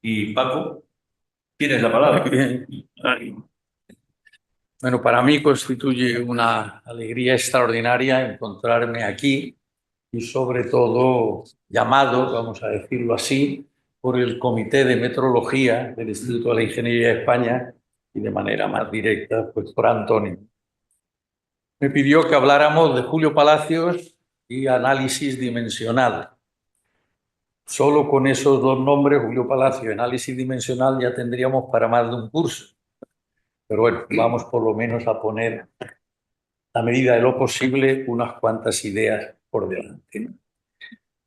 Y Paco, tienes la palabra. Bien. Bueno, para mí constituye una alegría extraordinaria encontrarme aquí y sobre todo llamado, vamos a decirlo así, por el Comité de Metrología del Instituto de la Ingeniería de España y de manera más directa, pues por Antonio. Me pidió que habláramos de Julio Palacios y análisis dimensional. Solo con esos dos nombres, Julio Palacio y análisis dimensional, ya tendríamos para más de un curso. Pero bueno, vamos por lo menos a poner, a medida de lo posible, unas cuantas ideas por delante, ¿no?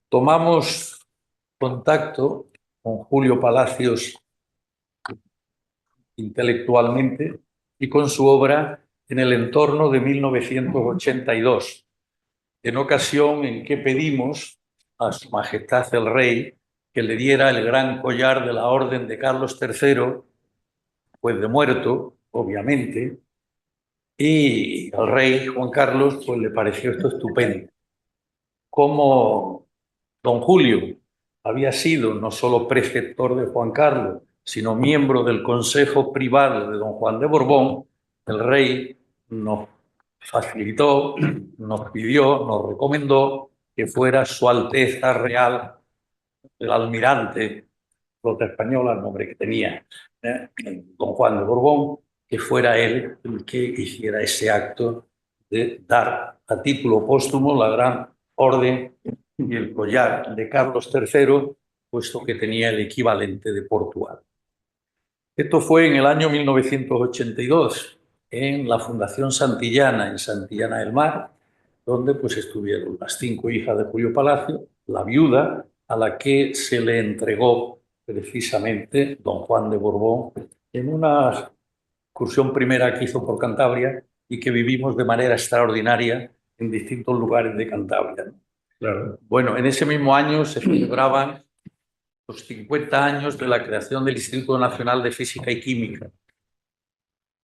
Tomamos contacto con Julio Palacios intelectualmente y con su obra en el entorno de 1982, en ocasión en que pedimos a Su Majestad el Rey que le diera el gran collar de la Orden de Carlos III, pues de muerto, obviamente, y al rey Juan Carlos pues le pareció esto estupendo. Como don Julio había sido no solo preceptor de Juan Carlos, sino miembro del Consejo Privado de don Juan de Borbón, el rey nos facilitó, nos pidió, nos recomendó que fuera Su Alteza Real, el almirante, flota española, el nombre que tenía, ¿eh? Don Juan de Borbón, que fuera él el que hiciera ese acto de dar a título póstumo la gran orden y el collar de Carlos III, puesto que tenía el equivalente de Portugal. Esto fue en el año 1982, en la Fundación Santillana, en Santillana del Mar, donde pues estuvieron las 5 hijas de Julio Palacio, la viuda a la que se le entregó precisamente don Juan de Borbón en una excursión primera que hizo por Cantabria y que vivimos de manera extraordinaria en distintos lugares de Cantabria, ¿no? Claro. Bueno, en ese mismo año se celebraban los 50 años de la creación del Instituto Nacional de Física y Química.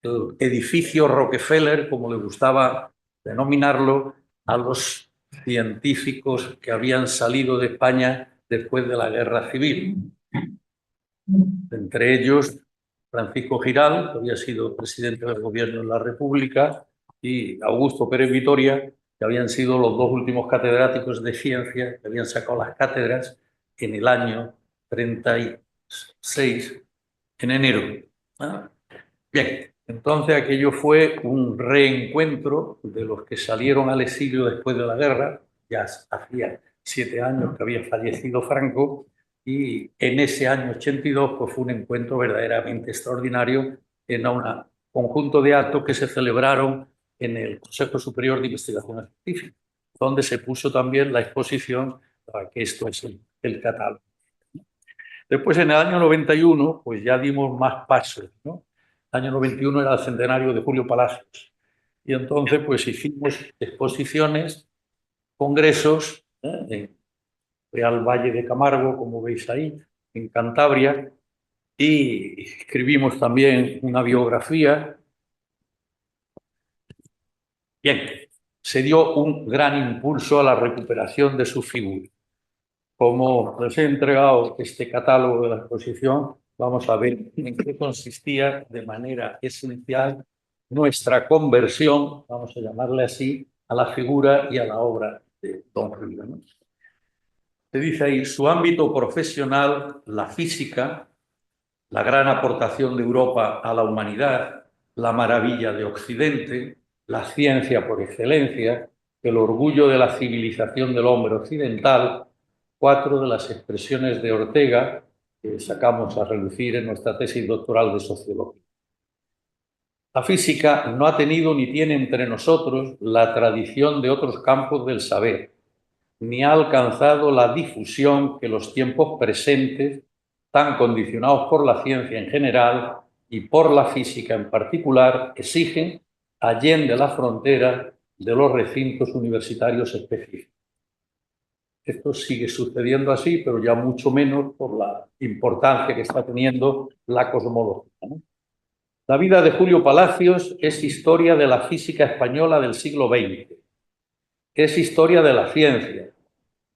El edificio Rockefeller, como le gustaba denominarlo, a los científicos que habían salido de España después de la Guerra Civil. Entre ellos, Francisco Giral, que había sido presidente del gobierno de la República, y Augusto Pérez Vitoria, que habían sido los dos últimos catedráticos de ciencia que habían sacado las cátedras en el año 36, en enero. ¿Ah? Bien, entonces aquello fue un reencuentro de los que salieron al exilio después de la guerra. Ya hacía 7 años que había fallecido Franco, y en ese año 82 pues fue un encuentro verdaderamente extraordinario en un conjunto de actos que se celebraron en el Consejo Superior de Investigaciones Científicas, donde se puso también la exposición para que esto es el catálogo. Después, en el año 91, pues ya dimos más pasos, ¿no? El año 91 era el centenario de Julio Palacios. Y entonces, pues hicimos exposiciones, congresos, en Real Valle de Camargo, como veis ahí, en Cantabria, y escribimos también una biografía. Bien, se dio un gran impulso a la recuperación de su figura. Como les he entregado este catálogo de la exposición, vamos a ver en qué consistía de manera esencial nuestra conversión, vamos a llamarle así, a la figura y a la obra de don Julio, ¿no? Se dice ahí, su ámbito profesional, la física, la gran aportación de Europa a la humanidad, la maravilla de Occidente, la ciencia por excelencia, el orgullo de la civilización del hombre occidental, 4 de las expresiones de Ortega que sacamos a relucir en nuestra tesis doctoral de sociología. La física no ha tenido ni tiene entre nosotros la tradición de otros campos del saber, ni ha alcanzado la difusión que los tiempos presentes, tan condicionados por la ciencia en general y por la física en particular, exigen allende la frontera de los recintos universitarios específicos. Esto sigue sucediendo así, pero ya mucho menos por la importancia que está teniendo la cosmología, ¿no? La vida de Julio Palacios es historia de la física española del siglo XX, es historia de la ciencia,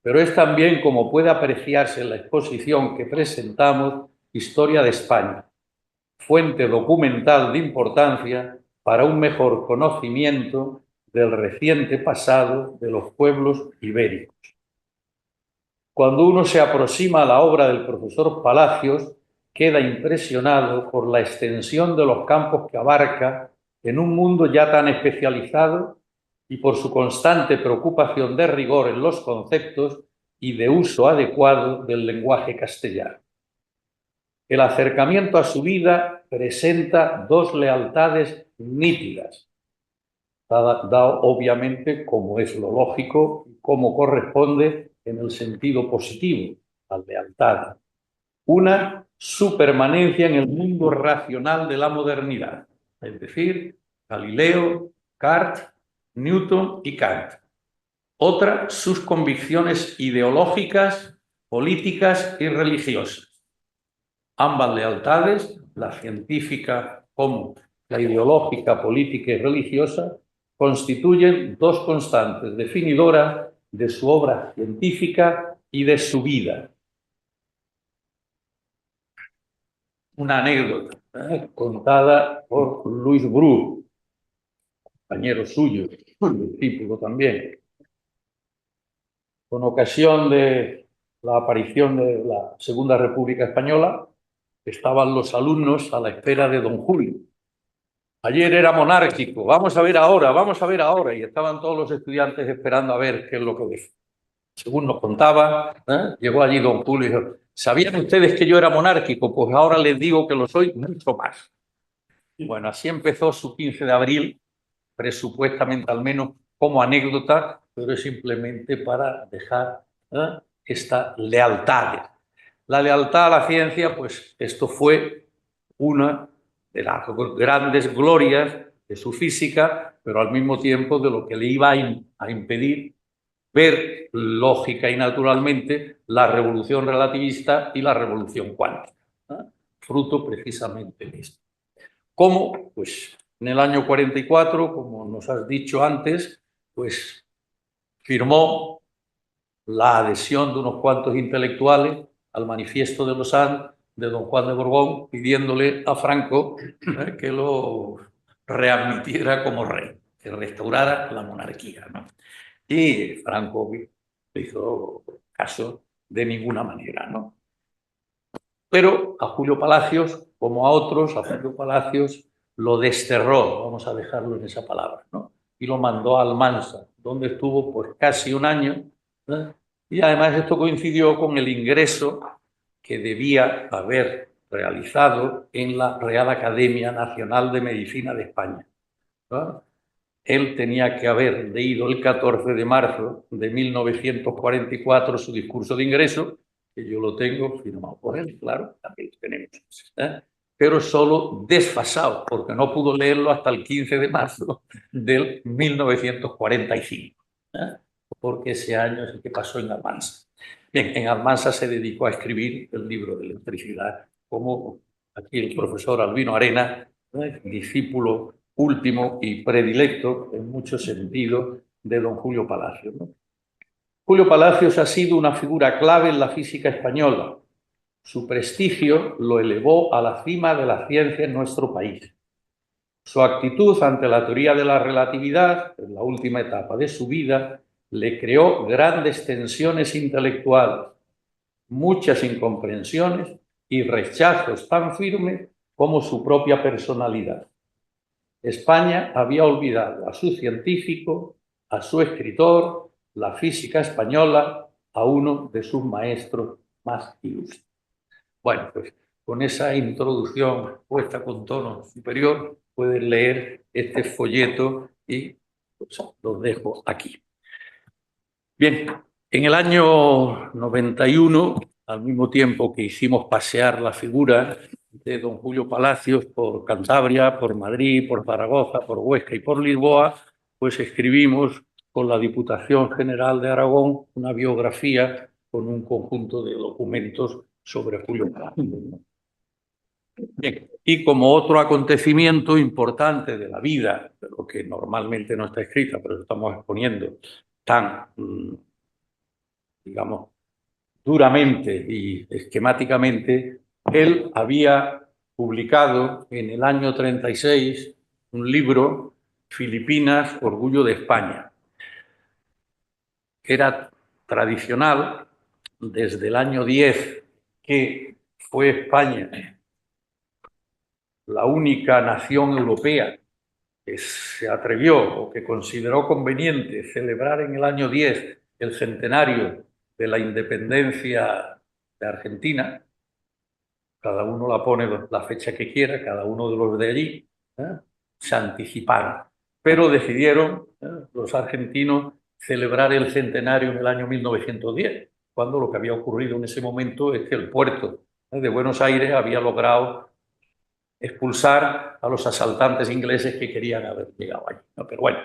pero es también, como puede apreciarse en la exposición que presentamos, Historia de España, fuente documental de importancia para un mejor conocimiento del reciente pasado de los pueblos ibéricos. Cuando uno se aproxima a la obra del profesor Palacios, queda impresionado por la extensión de los campos que abarca en un mundo ya tan especializado y por su constante preocupación de rigor en los conceptos y de uso adecuado del lenguaje castellano. El acercamiento a su vida presenta dos lealtades nítidas, dado obviamente como es lo lógico y como corresponde en el sentido positivo, la lealtad. Una, su permanencia en el mundo racional de la modernidad, es decir, Galileo, Descartes, Newton y Kant. Otra, sus convicciones ideológicas, políticas y religiosas. Ambas lealtades, la científica como la ideológica, política y religiosa, constituyen dos constantes definidoras de su obra científica y de su vida. Una anécdota contada por Luis Bru, compañero suyo, discípulo también. Con ocasión de la aparición de la Segunda República Española, estaban los alumnos a la espera de don Julio. Ayer era monárquico, vamos a ver ahora, y estaban todos los estudiantes esperando a ver qué es lo que dice. Según nos contaba, llegó allí don Julio y dijo: ¿sabían ustedes que yo era monárquico? Pues ahora les digo que lo soy mucho más. Y bueno, así empezó su 15 de abril, presupuestamente al menos como anécdota, pero es simplemente para dejar esta lealtad. La lealtad a la ciencia, pues esto fue una de las grandes glorias de su física, pero al mismo tiempo de lo que le iba a impedir ver lógica y naturalmente la revolución relativista y la revolución cuántica, fruto precisamente de esto. ¿Cómo? Pues en el año 44, como nos has dicho antes, pues firmó la adhesión de unos cuantos intelectuales al manifiesto de Lausanne de don Juan de Borbón, pidiéndole a Franco que lo readmitiera como rey, que restaurara la monarquía, ¿no? Y Franco le hizo caso de ninguna manera, ¿no? Pero a Julio Palacios, como a otros, a Julio Palacios lo desterró, vamos a dejarlo en esa palabra, ¿no? Y lo mandó a Almansa, donde estuvo pues casi un año, ¿eh? Y además esto coincidió con el ingreso que debía haber realizado en la Real Academia Nacional de Medicina de España, ¿no? Él tenía que haber leído el 14 de marzo de 1944 su discurso de ingreso, que yo lo tengo firmado por él, claro, también lo tenemos, pero solo desfasado, porque no pudo leerlo hasta el 15 de marzo del 1945, porque ese año es el que pasó en Almansa. Bien, en Almansa se dedicó a escribir el libro de electricidad, como aquí el profesor Albino Arena, discípulo último y predilecto en muchos sentidos de don Julio Palacios, ¿no? Julio Palacios ha sido una figura clave en la física española. Su prestigio lo elevó a la cima de la ciencia en nuestro país. Su actitud ante la teoría de la relatividad, en la última etapa de su vida, le creó grandes tensiones intelectuales, muchas incomprensiones y rechazos tan firmes como su propia personalidad. España había olvidado a su científico, a su escritor, la física española, a uno de sus maestros más ilustres. Bueno, pues con esa introducción puesta con tono superior, pueden leer este folleto y pues, los dejo aquí. Bien, en el año 91, al mismo tiempo que hicimos pasear la figura de don Julio Palacios por Cantabria, por Madrid, por Zaragoza, por Huesca y por Lisboa, pues escribimos con la Diputación General de Aragón una biografía con un conjunto de documentos sobre Julio Palacios. Bien, y como otro acontecimiento importante de la vida, de lo que normalmente no está escrita, pero lo estamos exponiendo tan, digamos, duramente y esquemáticamente, Él había publicado en el año 36 un libro, Filipinas, Orgullo de España. Era tradicional desde el año 10 que fue España la única nación europea que se atrevió o que consideró conveniente celebrar en el año 10 el centenario de la independencia de Argentina. Cada uno la pone la fecha que quiera, cada uno de los de allí, se anticiparon. Pero decidieron los argentinos celebrar el centenario en el año 1910, cuando lo que había ocurrido en ese momento es que el puerto de Buenos Aires había logrado expulsar a los asaltantes ingleses que querían haber llegado allí, ¿no? Pero bueno,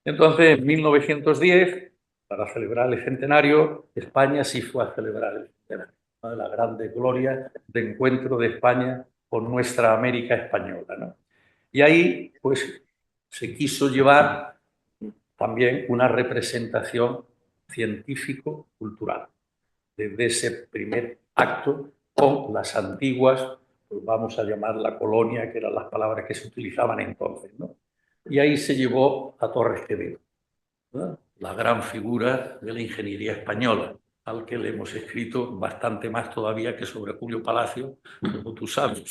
entonces en 1910, para celebrar el centenario, España sí fue a celebrar el centenario, ¿no? La grande gloria de encuentro de España con nuestra América española, ¿no? Y ahí, pues, se quiso llevar también una representación científico-cultural desde ese primer acto con las antiguas, pues vamos a llamar la colonia, que eran las palabras que se utilizaban entonces, ¿no? Y ahí se llevó a Torres Quevedo, ¿no? La gran figura de la ingeniería española, al que le hemos escrito bastante más todavía que sobre Julio Palacio, como tú sabes.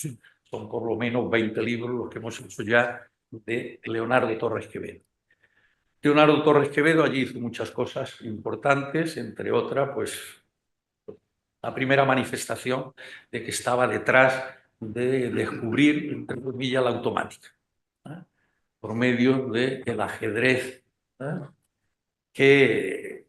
Son por lo menos 20 libros los que hemos hecho ya de Leonardo Torres Quevedo. Leonardo Torres Quevedo allí hizo muchas cosas importantes, entre otras, pues la primera manifestación de que estaba detrás de descubrir, entre comillas, la automática, ¿eh? Por medio del ajedrez, ¿eh? Que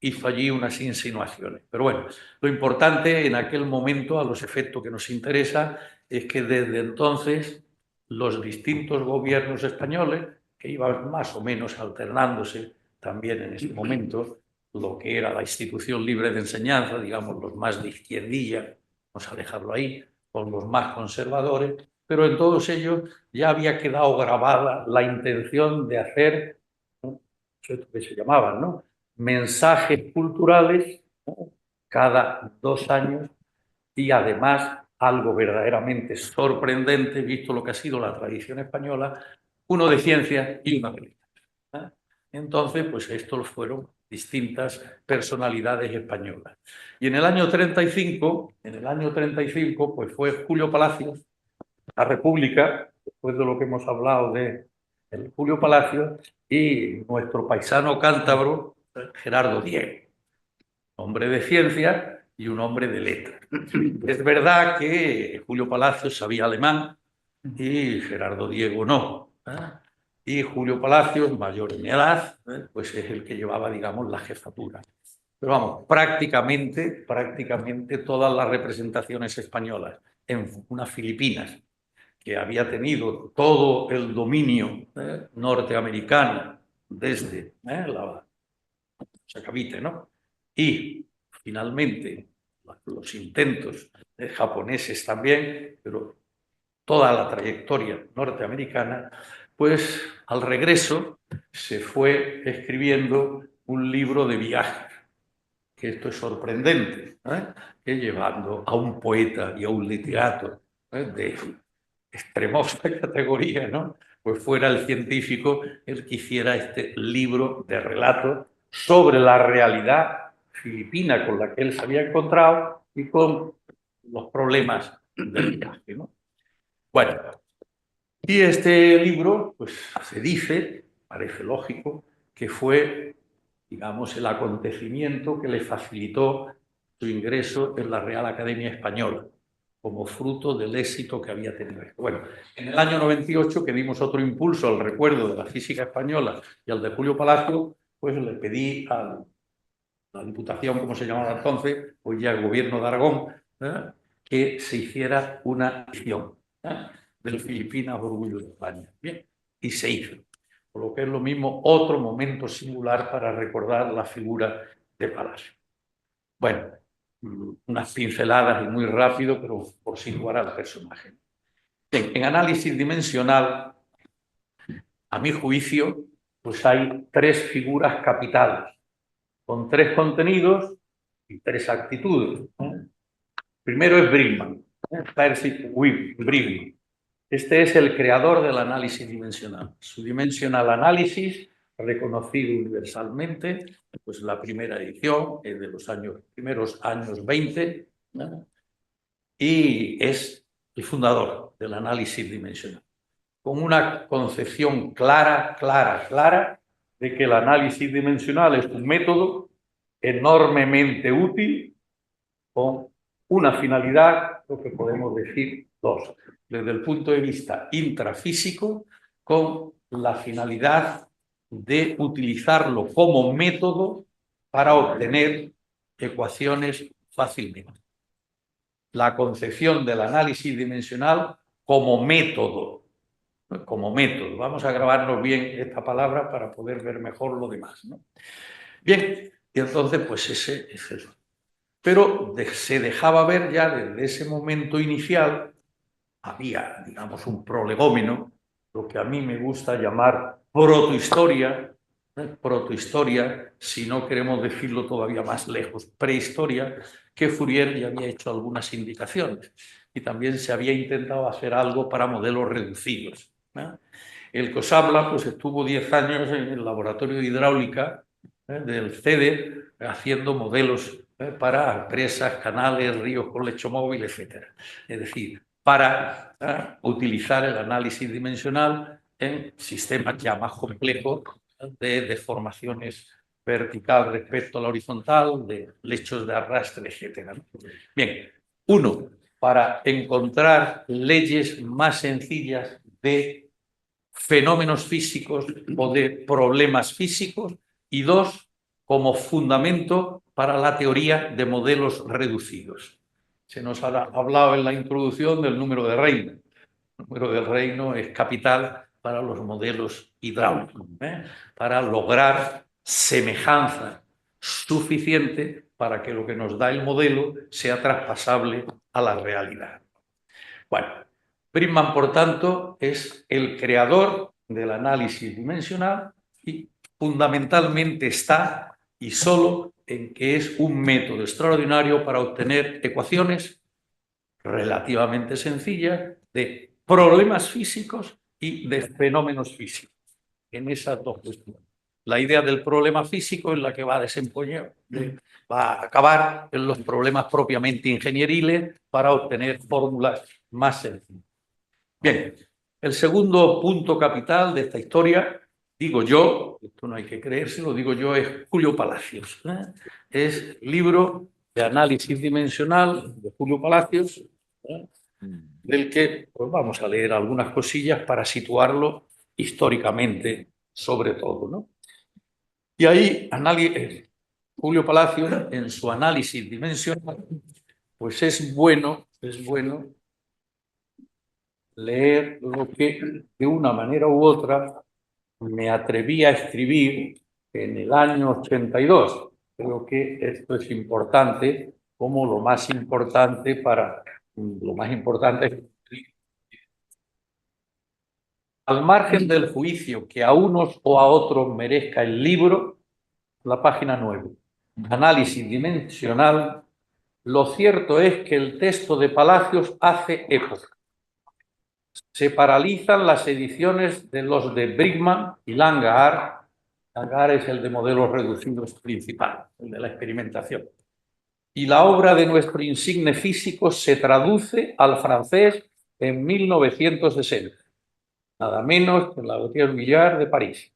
hizo allí unas insinuaciones. Pero bueno, lo importante en aquel momento, a los efectos que nos interesa, es que desde entonces los distintos gobiernos españoles, que iban más o menos alternándose también en ese momento, lo que era la institución libre de enseñanza, digamos, los más de izquierdilla, vamos a dejarlo ahí, con los más conservadores, pero en todos ellos ya había quedado grabada la intención de hacer, ¿no?, esto que se llamaban, ¿no?, mensajes culturales, ¿no?, cada 2 años, y además algo verdaderamente sorprendente, visto lo que ha sido la tradición española, uno de ciencia y una militar, ¿eh? Entonces, pues estos fueron distintas personalidades españolas. Y en el año 35, pues fue Julio Palacios, la República, después de lo que hemos hablado de Julio Palacios, y nuestro paisano cántabro, Gerardo Diego, hombre de ciencia y un hombre de letras. Es verdad que Julio Palacios sabía alemán y Gerardo Diego no, ¿eh? Y Julio Palacios, mayor en edad, pues es el que llevaba, digamos, la jefatura. Pero vamos, prácticamente todas las representaciones españolas en unas Filipinas, que había tenido todo el dominio norteamericano desde la Sacavite, ¿no? Y finalmente los intentos japoneses también, pero toda la trayectoria norteamericana, pues al regreso se fue escribiendo un libro de viajes, que esto es sorprendente, que llevando a un poeta y a un literato de extremosa categoría, ¿no?, pues fuera el científico el que hiciera este libro de relatos sobre la realidad filipina con la que él se había encontrado y con los problemas del viaje, ¿no? Bueno, y este libro, pues se dice, parece lógico, que fue, digamos, el acontecimiento que le facilitó su ingreso en la Real Academia Española, como fruto del éxito que había tenido. Bueno, en el año 98, que dimos otro impulso al recuerdo de la física española y al de Julio Palacio, pues le pedí a la Diputación, como se llamaba entonces, hoy ya el Gobierno de Aragón, que se hiciera una edición del Filipinas Orgullo de España. Bien, y se hizo. Por lo que es lo mismo, otro momento singular para recordar la figura de Palacio. Bueno, unas pinceladas y muy rápido, pero por situar al personaje. Bien, en análisis dimensional, a mi juicio, pues hay 3 figuras capitales, con 3 contenidos y 3 actitudes, ¿no? Primero es Bridgman, Percy Bridgman. Este es el creador del análisis dimensional. Su Dimensional Analysis, reconocido universalmente, pues la primera edición es de los primeros años 20, ¿no? Y es el fundador del análisis dimensional, con una concepción clara de que el análisis dimensional es un método enormemente útil con una finalidad, lo que podemos decir dos, desde el punto de vista intrafísico, con la finalidad de utilizarlo como método para obtener ecuaciones fácilmente. La concepción del análisis dimensional como método. Como método. Vamos a grabarnos bien esta palabra para poder ver mejor lo demás, ¿no? Bien, y entonces pues ese es el... Pero se dejaba ver ya desde ese momento inicial, había, digamos, un prolegómeno, lo que a mí me gusta llamar protohistoria, protohistoria, si no queremos decirlo todavía más lejos, prehistoria, que Fourier ya había hecho algunas indicaciones y también se había intentado hacer algo para modelos reducidos, ¿no? El que os habla pues, estuvo 10 años en el laboratorio de hidráulica del CEDER haciendo modelos para presas, canales, ríos con lecho móvil, etc. Es decir, para utilizar el análisis dimensional en sistemas ya más complejos de deformaciones vertical respecto a la horizontal, de lechos de arrastre, etc. Bien, uno, para encontrar leyes más sencillas de fenómenos físicos o de problemas físicos, y dos, como fundamento para la teoría de modelos reducidos. Se nos ha hablado en la introducción del número de Reino. El número de Reino es capital para los modelos hidráulicos, para lograr semejanza suficiente para que lo que nos da el modelo sea traspasable a la realidad. Bueno, Bridgman, por tanto, es el creador del análisis dimensional y fundamentalmente está y solo en que es un método extraordinario para obtener ecuaciones relativamente sencillas de problemas físicos y de fenómenos físicos. En esas dos cuestiones. La idea del problema físico es la que va a desempeñar, va a acabar en los problemas propiamente ingenieriles para obtener fórmulas más sencillas. Bien, el segundo punto capital de esta historia, digo yo, esto no hay que creérselo, digo yo, es Julio Palacios. Es libro de análisis dimensional de Julio Palacios, del que pues, vamos a leer algunas cosillas para situarlo históricamente, sobre todo, ¿no? Y ahí Julio Palacios, en su análisis dimensional, pues es bueno leer lo que de una manera u otra me atreví a escribir en el año 82. Creo que esto es importante, como lo más importante al margen del juicio que a unos o a otros merezca el libro, la página 9, análisis dimensional, lo cierto es que el texto de Palacios hace época. Se paralizan las ediciones de los de Bridgman y Langeaar. Langeaar es el de modelos reducidos principal, el de la experimentación. Y la obra de nuestro insigne físico se traduce al francés en 1960, nada menos que en la Gautier Millard de París,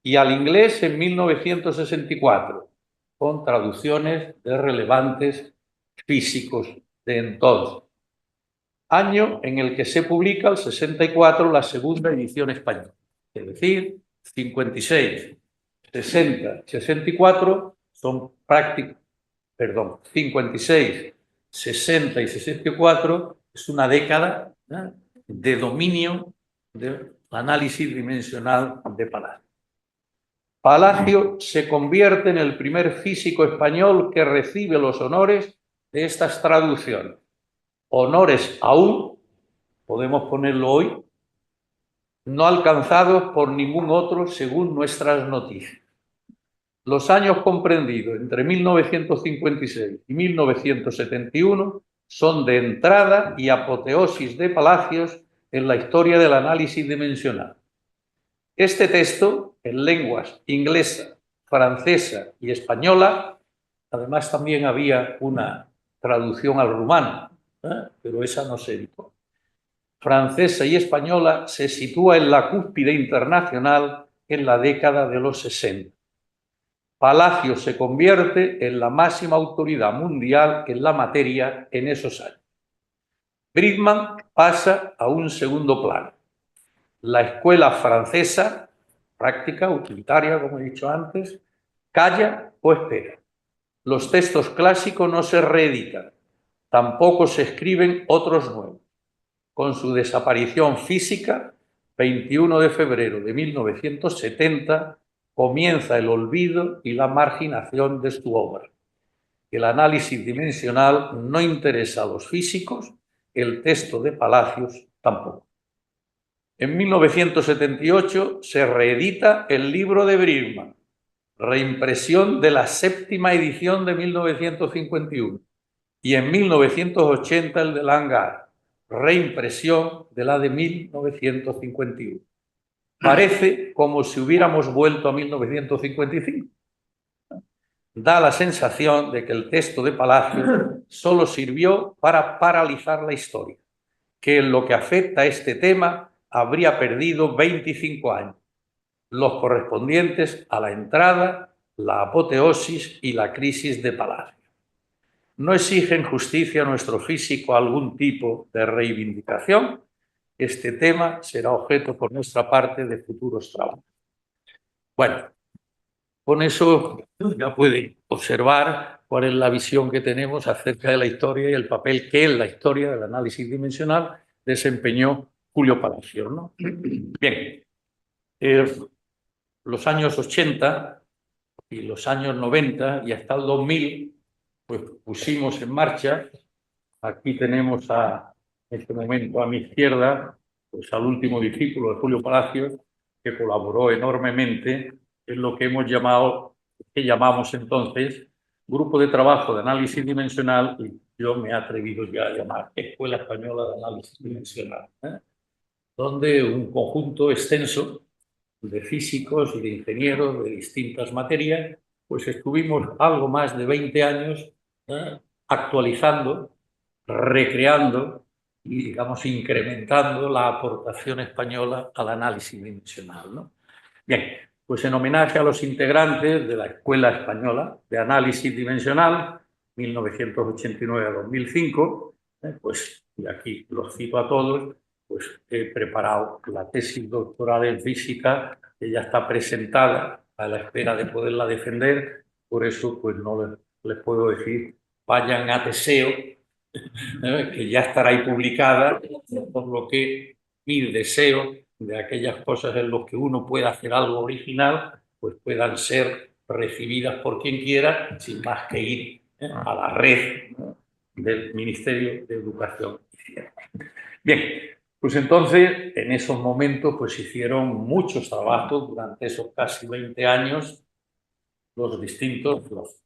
y al inglés en 1964, con traducciones de relevantes físicos de entonces. Año en el que se publica, el 64, la segunda edición española. Es decir, 56, 60, 64 son prácticos, 56, 60 y 64 es una década de dominio del análisis dimensional de Palacio. Palacio se convierte en el primer físico español que recibe los honores de estas traducciones. Honores aún, podemos ponerlo hoy, no alcanzados por ningún otro según nuestras noticias. Los años comprendidos entre 1956 y 1971 son de entrada y apoteosis de Palacios en la historia del análisis dimensional. Este texto, en lenguas inglesa, francesa y española, además también había una traducción al rumano, pero esa no se editó. Francesa y española, se sitúa en la cúspide internacional en la década de los 60. Palacios se convierte en la máxima autoridad mundial en la materia en esos años. Bridgman pasa a un segundo plano. La escuela francesa, práctica, utilitaria, como he dicho antes, calla o espera. Los textos clásicos no se reeditan, tampoco se escriben otros nuevos. Con su desaparición física, 21 de febrero de 1970, comienza el olvido y la marginación de su obra. El análisis dimensional no interesa a los físicos, el texto de Palacios tampoco. En 1978 se reedita el libro de Bridgman, reimpresión de la 7ª edición de 1951, y en 1980 el de Langar, reimpresión de la de 1951. Parece como si hubiéramos vuelto a 1955. Da la sensación de que el texto de Palacios solo sirvió para paralizar la historia, que en lo que afecta a este tema habría perdido 25 años, los correspondientes a la entrada, la apoteosis y la crisis de Palacios. ¿No exigen justicia a nuestro físico algún tipo de reivindicación? Este tema será objeto por nuestra parte de futuros trabajos. Bueno, con eso ya pueden observar cuál es la visión que tenemos acerca de la historia y el papel que en la historia del análisis dimensional desempeñó Julio Palacios, ¿no? Bien, los años 80 y los años 90 y hasta el 2000, pues pusimos en marcha. Aquí tenemos en este momento a mi izquierda pues al último discípulo de Julio Palacios, que colaboró enormemente en lo que llamamos entonces Grupo de Trabajo de Análisis Dimensional, y yo me he atrevido ya a llamar Escuela Española de Análisis Dimensional, donde un conjunto extenso de físicos y de ingenieros de distintas materias, pues estuvimos algo más de 20 años actualizando, recreando y, digamos, incrementando la aportación española al análisis dimensional, ¿no? Bien, pues en homenaje a los integrantes de la Escuela Española de Análisis Dimensional, 1989 a 2005, pues, y aquí los cito a todos, pues he preparado la tesis doctoral en física, que ya está presentada a la espera de poderla defender, por eso pues no les puedo decir vayan a Teseo, que ya estará ahí publicada, por lo que mi deseo de aquellas cosas en las que uno pueda hacer algo original, pues puedan ser recibidas por quien quiera, sin más que ir a la red del Ministerio de Educación y Ciencia. Bien, pues entonces en esos momentos pues hicieron muchos trabajos durante esos casi 20 años, los distintos, los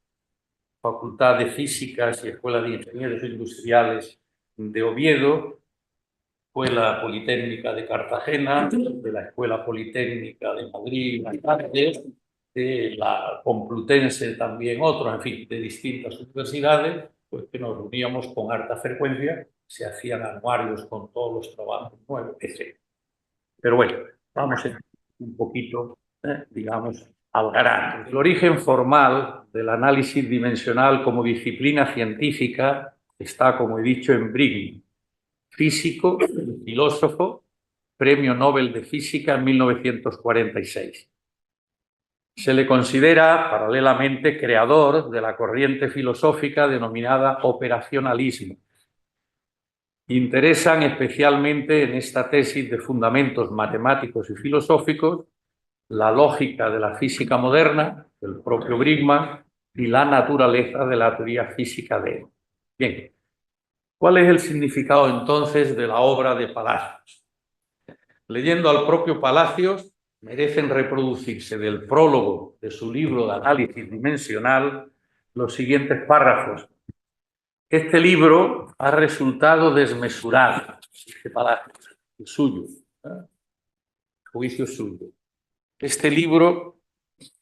Facultad de Físicas y Escuela de Ingenieros Industriales de Oviedo, Escuela Politécnica de Cartagena, de la Escuela Politécnica de Madrid, de la Complutense también otros, en fin, de distintas universidades, pues que nos reuníamos con harta frecuencia, se hacían anuarios con todos los trabajos nuevos, etc. Pero bueno, vamos un poquito, digamos, al grano. El origen formal del análisis dimensional como disciplina científica está, como he dicho, en Bridgman, físico, filósofo, Premio Nobel de Física en 1946. Se le considera, paralelamente, creador de la corriente filosófica denominada operacionalismo. Interesan especialmente en esta tesis de fundamentos matemáticos y filosóficos la lógica de la física moderna, del propio Bridgman, y la naturaleza de la teoría física de él. Bien, ¿cuál es el significado entonces de la obra de Palacios? Leyendo al propio Palacios, merecen reproducirse del prólogo de su libro de análisis dimensional los siguientes párrafos, Este libro ha resultado desmesurado, dice Palacios, el suyo, juicio suyo. Este libro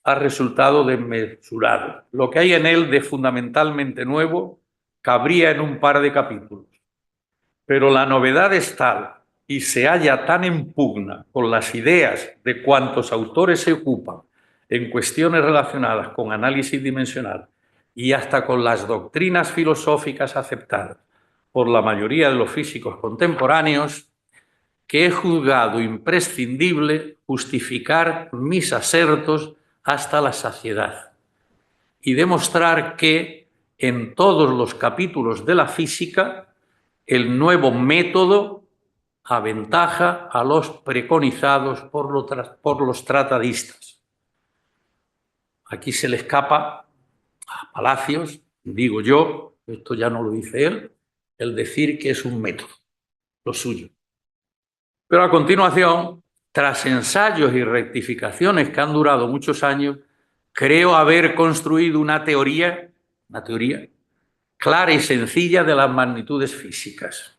ha resultado desmesurado. Lo que hay en él de fundamentalmente nuevo cabría en un par de capítulos. Pero la novedad es tal y se halla tan en pugna con las ideas de cuantos autores se ocupan en cuestiones relacionadas con análisis dimensional y hasta con las doctrinas filosóficas aceptadas por la mayoría de los físicos contemporáneos, que he juzgado imprescindible justificar mis asertos hasta la saciedad y demostrar que en todos los capítulos de la física el nuevo método aventaja a los preconizados por los tratadistas. Aquí se le escapa a Palacios, digo yo, esto ya no lo dice él, el decir que es un método, lo suyo. Pero a continuación, tras ensayos y rectificaciones que han durado muchos años, creo haber construido una teoría clara y sencilla de las magnitudes físicas.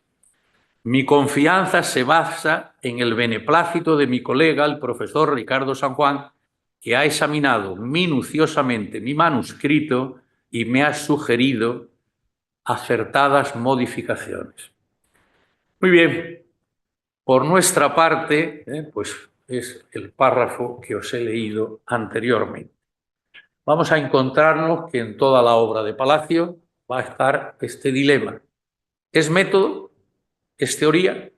Mi confianza se basa en el beneplácito de mi colega, el profesor Ricardo San Juan, que ha examinado minuciosamente mi manuscrito y me ha sugerido acertadas modificaciones. Muy bien, por nuestra parte, pues es el párrafo que os he leído anteriormente. Vamos a encontrarnos que en toda la obra de Palacio va a estar este dilema. ¿Es método? ¿Es teoría?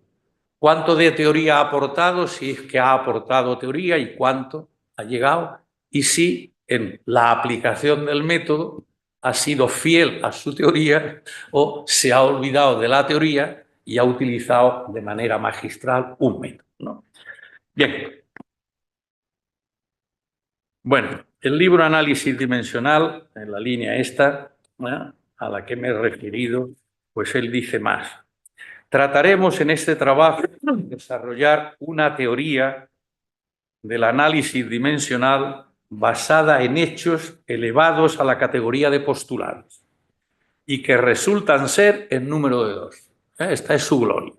¿Cuánto de teoría ha aportado? Si es que ha aportado teoría y cuánto ha llegado. Y si en la aplicación del método ha sido fiel a su teoría o se ha olvidado de la teoría y ha utilizado de manera magistral un método, ¿no? Bien. Bueno, el libro Análisis Dimensional, en la línea esta, a la que me he referido, pues él dice más. Trataremos en este trabajo de desarrollar una teoría del análisis dimensional basada en hechos elevados a la categoría de postulados y que resultan ser el número de 2. Esta es su gloria.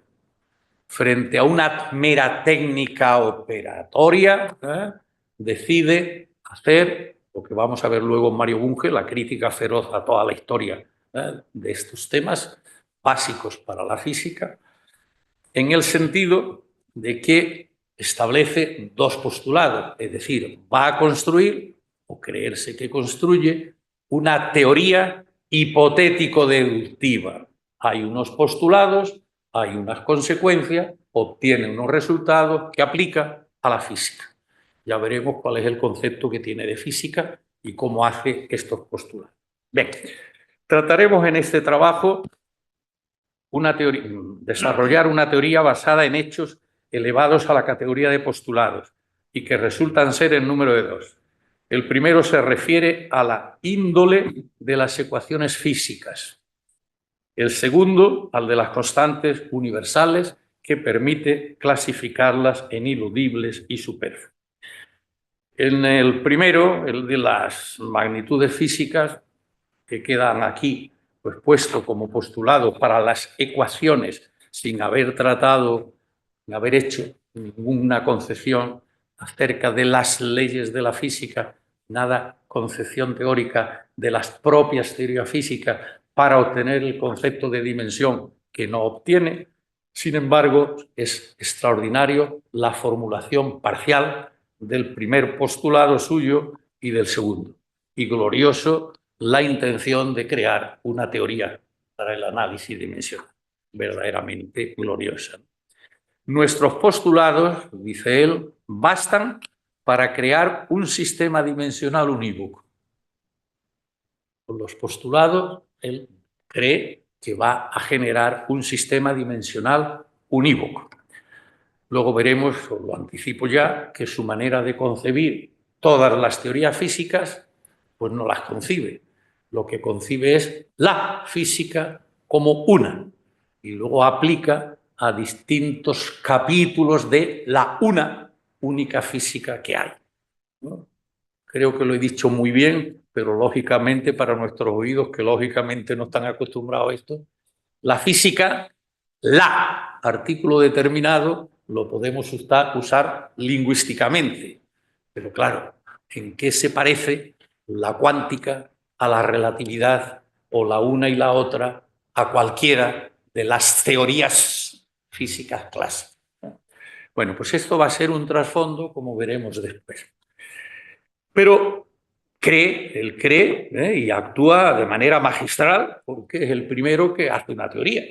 Frente a una mera técnica operatoria, decide hacer lo que vamos a ver luego en Mario Bunge, la crítica feroz a toda la historia de estos temas básicos para la física, en el sentido de que establece dos postulados, es decir, va a construir, o creerse que construye, una teoría hipotético-deductiva. Hay unos postulados, hay unas consecuencias, obtiene unos resultados que aplica a la física. Ya veremos cuál es el concepto que tiene de física y cómo hace estos postulados. Bien, trataremos en este trabajo desarrollar una teoría basada en hechos elevados a la categoría de postulados y que resultan ser el número de 2. El primero se refiere a la índole de las ecuaciones físicas. El segundo, al de las constantes universales, que permite clasificarlas en iludibles y superfluas. En el primero, el de las magnitudes físicas, que quedan aquí pues puesto como postulado para las ecuaciones sin haber tratado, sin haber hecho ninguna concepción acerca de las leyes de la física, nada concepción teórica de las propias teorías físicas para obtener el concepto de dimensión que no obtiene. Sin embargo, es extraordinario la formulación parcial del primer postulado suyo y del segundo, y glorioso la intención de crear una teoría para el análisis dimensional, verdaderamente gloriosa. Nuestros postulados, dice él, bastan para crear un sistema dimensional unívoco. Con los postulados, él cree que va a generar un sistema dimensional unívoco. Luego veremos, os lo anticipo ya, que su manera de concebir todas las teorías físicas, pues no las concibe. Lo que concibe es la física como una y luego aplica a distintos capítulos de la una única física que hay, ¿no? creo que lo he dicho muy bien, pero lógicamente para nuestros oídos, que lógicamente no están acostumbrados a esto, la física, la artículo determinado, lo podemos usar lingüísticamente. Pero claro, ¿en qué se parece la cuántica a la relatividad o la una y la otra a cualquiera de las teorías físicas clásicas? Bueno, pues esto va a ser un trasfondo, como veremos después. Pero él cree y actúa de manera magistral porque es el primero que hace una teoría.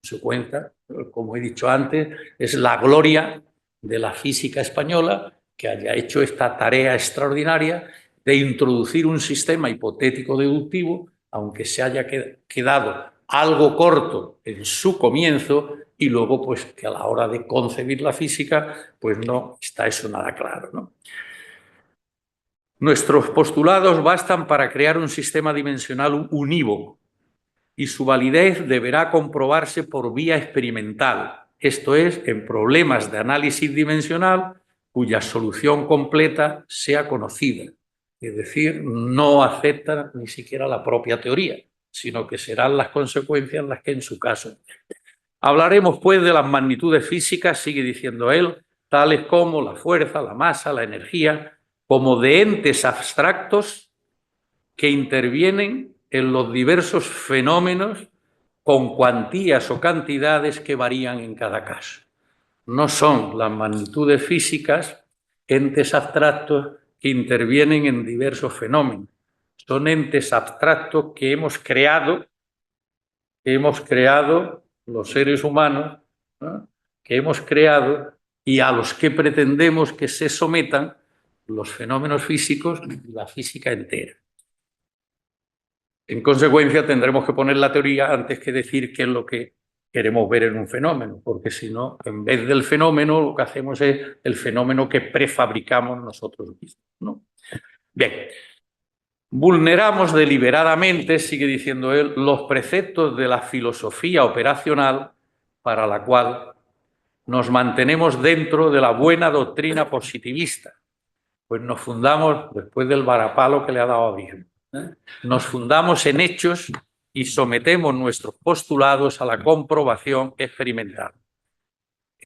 Se cuenta, como he dicho antes, es la gloria de la física española que haya hecho esta tarea extraordinaria de introducir un sistema hipotético deductivo, aunque se haya quedado algo corto en su comienzo y luego pues que a la hora de concebir la física pues no está eso nada claro, ¿no? Nuestros postulados bastan para crear un sistema dimensional unívoco y su validez deberá comprobarse por vía experimental, esto es, en problemas de análisis dimensional cuya solución completa sea conocida. Es decir, no acepta ni siquiera la propia teoría, sino que serán las consecuencias las que en su caso. Hablaremos, pues, de las magnitudes físicas, sigue diciendo él, tales como la fuerza, la masa, la energía, como de entes abstractos que intervienen en los diversos fenómenos con cuantías o cantidades que varían en cada caso. No son las magnitudes físicas entes abstractos que intervienen en diversos fenómenos. Son entes abstractos que hemos creado los seres humanos, ¿no? Que hemos creado y a los que pretendemos que se sometan los fenómenos físicos y la física entera. En consecuencia, tendremos que poner la teoría antes que decir qué es lo que queremos ver en un fenómeno, porque si no, en vez del fenómeno, lo que hacemos es el fenómeno que prefabricamos nosotros mismos, ¿no? Bien, vulneramos deliberadamente, sigue diciendo él, los preceptos de la filosofía operacional para la cual nos mantenemos dentro de la buena doctrina positivista, pues nos fundamos, después del varapalo que le ha dado a Virgen, nos fundamos en hechos y sometemos nuestros postulados a la comprobación experimental.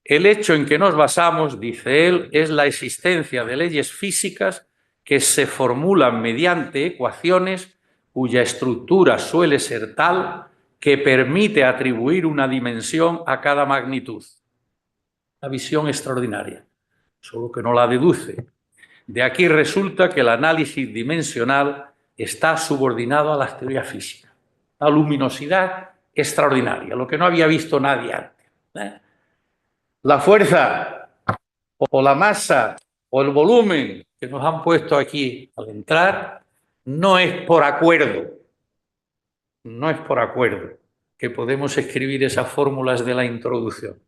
El hecho en que nos basamos, dice él, es la existencia de leyes físicas que se formulan mediante ecuaciones cuya estructura suele ser tal que permite atribuir una dimensión a cada magnitud. Una visión extraordinaria, solo que no la deduce. De aquí resulta que el análisis dimensional está subordinado a las teorías físicas. Una luminosidad extraordinaria, lo que no había visto nadie antes. La fuerza o la masa o el volumen que nos han puesto aquí al entrar no es por acuerdo, que podemos escribir esas fórmulas de la introducción,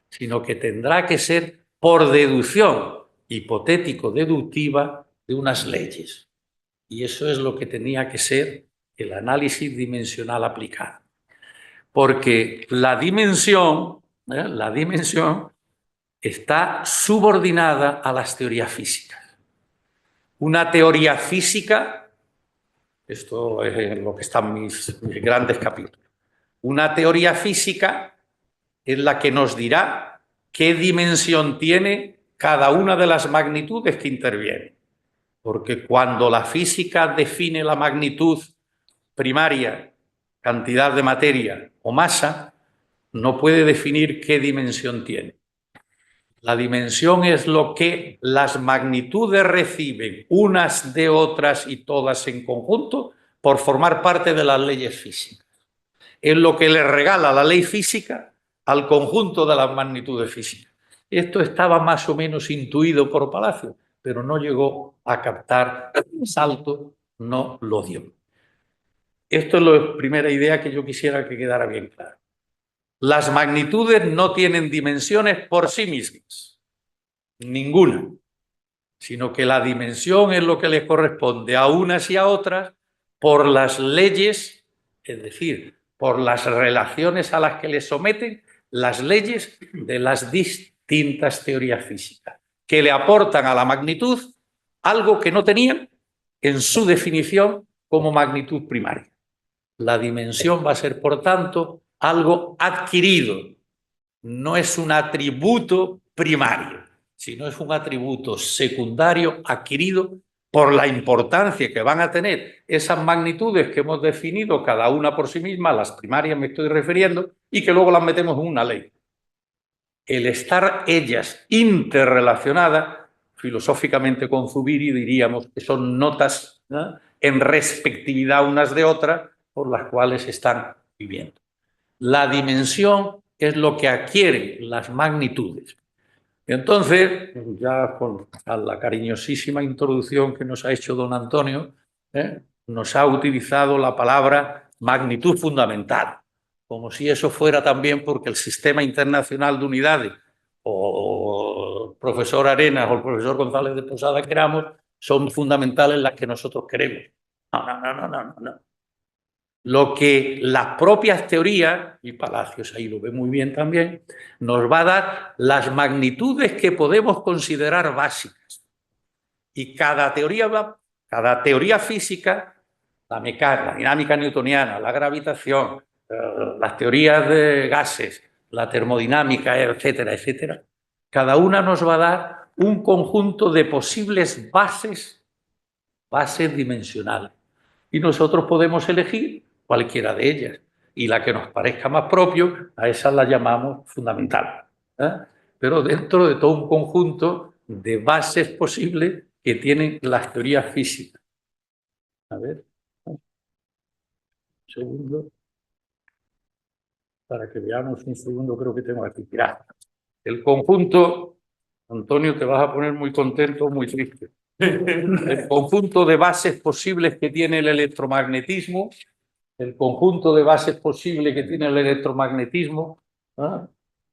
sino que tendrá que ser por deducción hipotético-deductiva de unas leyes. Y eso es lo que tenía que ser el análisis dimensional aplicado. Porque la dimensión está subordinada a las teorías físicas. Una teoría física, esto es lo que están mis grandes capítulos, una teoría física es la que nos dirá qué dimensión tiene cada una de las magnitudes que intervienen. Porque cuando la física define la magnitud primaria, cantidad de materia o masa, no puede definir qué dimensión tiene. La dimensión es lo que las magnitudes reciben unas de otras y todas en conjunto por formar parte de las leyes físicas. Es lo que le regala la ley física al conjunto de las magnitudes físicas. Esto estaba más o menos intuido por Palacio, pero no llegó a captar el salto, no lo dio. Esto es la primera idea que yo quisiera que quedara bien clara. Las magnitudes no tienen dimensiones por sí mismas, ninguna, sino que la dimensión es lo que les corresponde a unas y a otras por las leyes, es decir, por las relaciones a las que les someten las leyes de las distintas teorías físicas, que le aportan a la magnitud algo que no tenían en su definición como magnitud primaria. La dimensión va a ser, por tanto, algo adquirido. No es un atributo primario, sino es un atributo secundario adquirido por la importancia que van a tener esas magnitudes que hemos definido cada una por sí misma, a las primarias me estoy refiriendo, y que luego las metemos en una ley. El estar ellas interrelacionadas, filosóficamente con Zubiri diríamos que son notas, ¿no?, en respectividad unas de otras por las cuales están viviendo. La dimensión es lo que adquieren las magnitudes. Entonces, ya con la cariñosísima introducción que nos ha hecho don Antonio, nos ha utilizado la palabra magnitud fundamental, como si eso fuera también porque el Sistema Internacional de Unidades o el profesor Arenas o el profesor González de Posada queramos, son fundamentales las que nosotros queremos. No. Lo que las propias teorías, y Palacios ahí lo ve muy bien también, nos va a dar las magnitudes que podemos considerar básicas. Y cada teoría física, la mecánica, la dinámica newtoniana, la gravitación, las teorías de gases, la termodinámica, etcétera, etcétera, cada una nos va a dar un conjunto de posibles bases dimensionales. Y nosotros podemos elegir cualquiera de ellas. Y la que nos parezca más propio, a esa la llamamos fundamental. Pero dentro de todo un conjunto de bases posibles que tienen las teorías físicas. A ver. Un segundo. Para que veamos un segundo, creo que tengo aquí. Mirad. El conjunto, Antonio, te vas a poner muy contento o muy triste. El conjunto de bases posibles que tiene el electromagnetismo,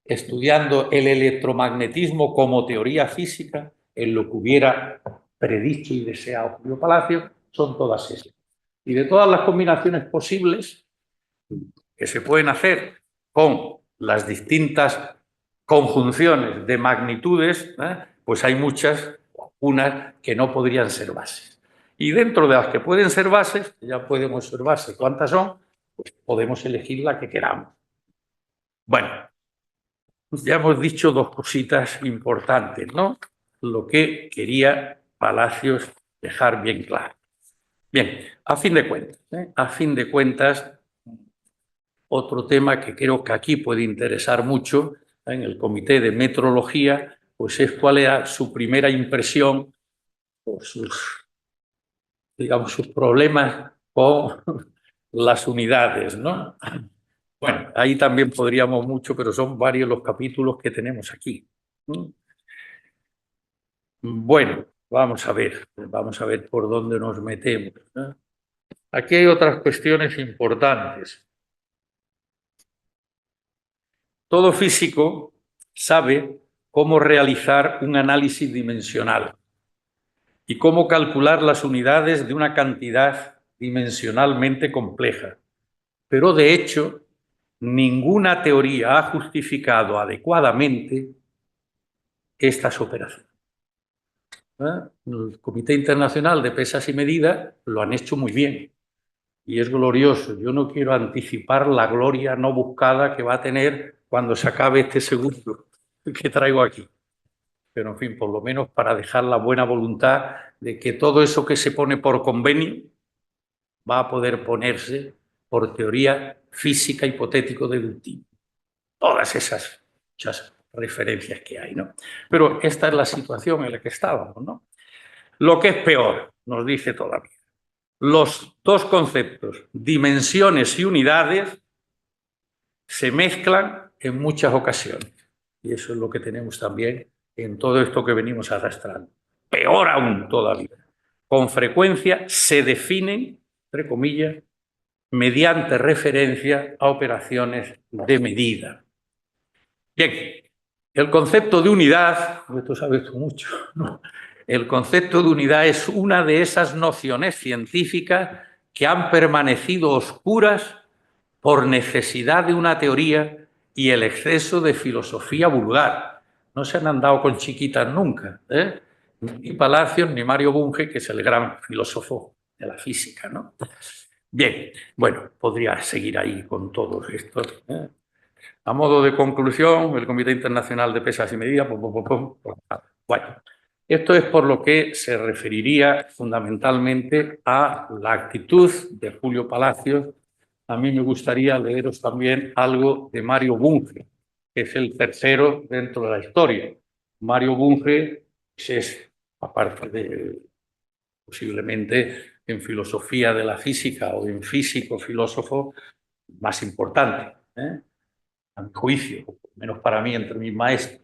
estudiando el electromagnetismo como teoría física, en lo que hubiera predicho y deseado Julio Palacio, son todas esas. Y de todas las combinaciones posibles que se pueden hacer con las distintas conjunciones de magnitudes, pues hay muchas, unas que no podrían ser bases. Y dentro de las que pueden ser bases, ya podemos ser bases, ¿cuántas son? Pues podemos elegir la que queramos. Bueno, ya hemos dicho dos cositas importantes, ¿no? Lo que quería Palacios dejar bien claro. Bien, a fin de cuentas, otro tema que creo que aquí puede interesar mucho en el Comité de Metrología, pues es cuál era su primera impresión o sus problemas con las unidades, ¿no? Bueno, ahí también podríamos mucho, pero son varios los capítulos que tenemos aquí. Bueno, vamos a ver por dónde nos metemos, ¿no? Aquí hay otras cuestiones importantes. Todo físico sabe cómo realizar un análisis dimensional y cómo calcular las unidades de una cantidad dimensionalmente compleja. Pero, de hecho, ninguna teoría ha justificado adecuadamente estas operaciones. El Comité Internacional de Pesas y Medidas lo han hecho muy bien y es glorioso. Yo no quiero anticipar la gloria no buscada que va a tener cuando se acabe este segundo que traigo aquí. Pero, en fin, por lo menos para dejar la buena voluntad de que todo eso que se pone por convenio va a poder ponerse por teoría física hipotético-deductiva. Todas esas muchas referencias que hay, ¿no? Pero esta es la situación en la que estábamos, ¿no? Lo que es peor, nos dice todavía, los dos conceptos, dimensiones y unidades, se mezclan en muchas ocasiones. Y eso es lo que tenemos también en todo esto que venimos arrastrando. Peor aún todavía. Con frecuencia se definen, entre comillas, mediante referencia a operaciones de medida. Bien, el concepto de unidad, esto sabes tú mucho, ¿no? El concepto de unidad es una de esas nociones científicas que han permanecido oscuras por necesidad de una teoría y el exceso de filosofía vulgar. No se han andado con chiquitas nunca, ni Palacios ni Mario Bunge, que es el gran filósofo de la física, ¿no? Bien, bueno, podría seguir ahí con todos estos, ¿eh? A modo de conclusión, el Comité Internacional de Pesas y Medidas, bueno, esto es por lo que se referiría fundamentalmente a la actitud de Julio Palacios. A mí me gustaría leeros también algo de Mario Bunge, que es el tercero dentro de la historia. Mario Bunge es, aparte de posiblemente en filosofía de la física o en físico-filósofo más importante, a mi juicio, menos para mí, entre mis maestros,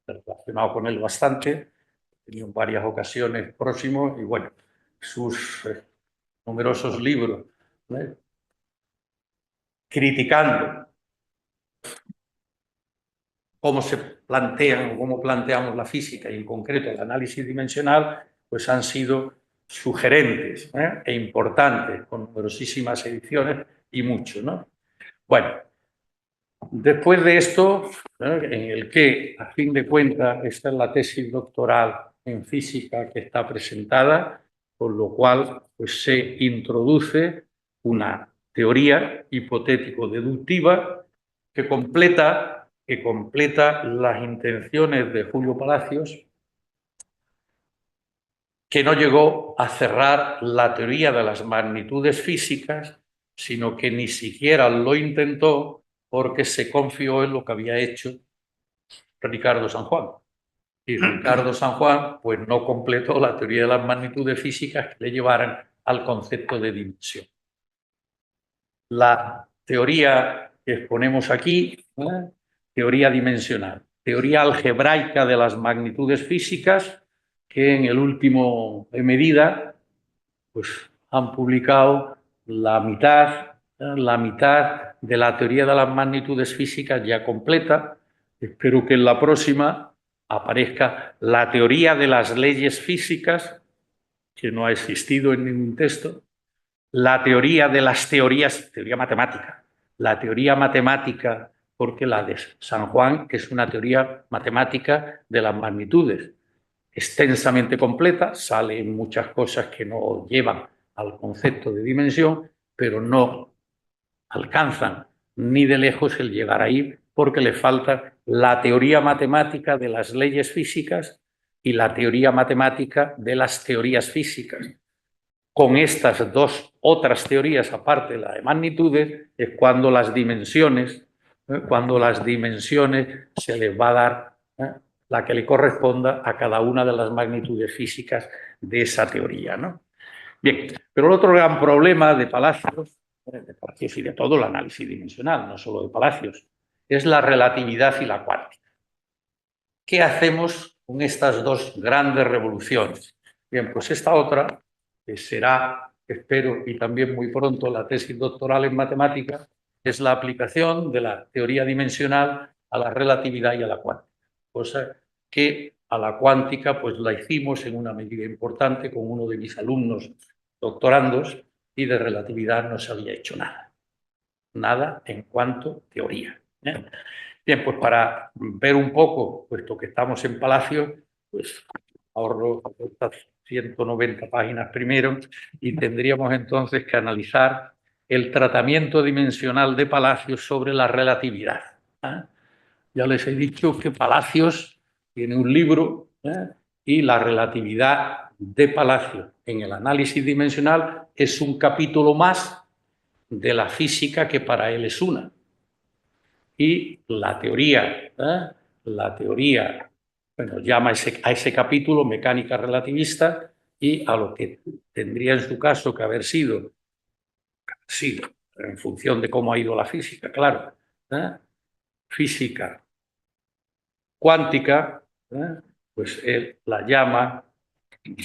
he relacionado con él bastante, he tenido en varias ocasiones próximos y bueno, sus numerosos libros, ¿eh? Criticando cómo se plantean o cómo planteamos la física y en concreto el análisis dimensional, pues han sido sugerentes, e importantes, con numerosísimas ediciones y mucho, ¿no? Bueno, después de esto, en el que, a fin de cuentas, esta es la tesis doctoral en física que está presentada, con lo cual pues, se introduce una teoría hipotético-deductiva que completa las intenciones de Julio Palacios, que no llegó a cerrar la teoría de las magnitudes físicas, sino que ni siquiera lo intentó porque se confió en lo que había hecho Ricardo San Juan. Y Ricardo San Juan pues, no completó la teoría de las magnitudes físicas que le llevaran al concepto de dimensión. La teoría que exponemos aquí, teoría dimensional, teoría algebraica de las magnitudes físicas, que en el último medida pues, han publicado la mitad de la teoría de las magnitudes físicas ya completa. Espero que en la próxima aparezca la teoría de las leyes físicas, que no ha existido en ningún texto, la teoría de las teorías, teoría matemática, la teoría matemática, porque la de San Juan es una teoría matemática de las magnitudes, extensamente completa, salen muchas cosas que no llevan al concepto de dimensión, pero no alcanzan ni de lejos el llegar ahí porque le falta la teoría matemática de las leyes físicas y la teoría matemática de las teorías físicas. Con estas dos otras teorías, aparte de la de magnitudes, es cuando las dimensiones se les va a dar la que le corresponda a cada una de las magnitudes físicas de esa teoría, ¿no? Bien, pero el otro gran problema de Palacios y de todo el análisis dimensional, no solo de Palacios, es la relatividad y la cuántica. ¿Qué hacemos con estas dos grandes revoluciones? Bien, pues esta otra, que será, espero, y también muy pronto la tesis doctoral en matemáticas, es la aplicación de la teoría dimensional a la relatividad y a la cuántica. Cosa que a la cuántica pues la hicimos en una medida importante con uno de mis alumnos doctorandos y de relatividad no se había hecho nada. Nada en cuanto a teoría. Bien, pues para ver un poco, puesto que estamos en Palacio, pues ahorro estas 190 páginas primero y tendríamos entonces que analizar el tratamiento dimensional de Palacios sobre la relatividad. Ya les he dicho que Palacios tiene un libro y la relatividad de Palacios en el análisis dimensional es un capítulo más de la física que para él es una. Y la teoría, bueno, llama a ese capítulo mecánica relativista y a lo que tendría en su caso que haber sido en función de cómo ha ido la física, claro, física cuántica, pues él la llama,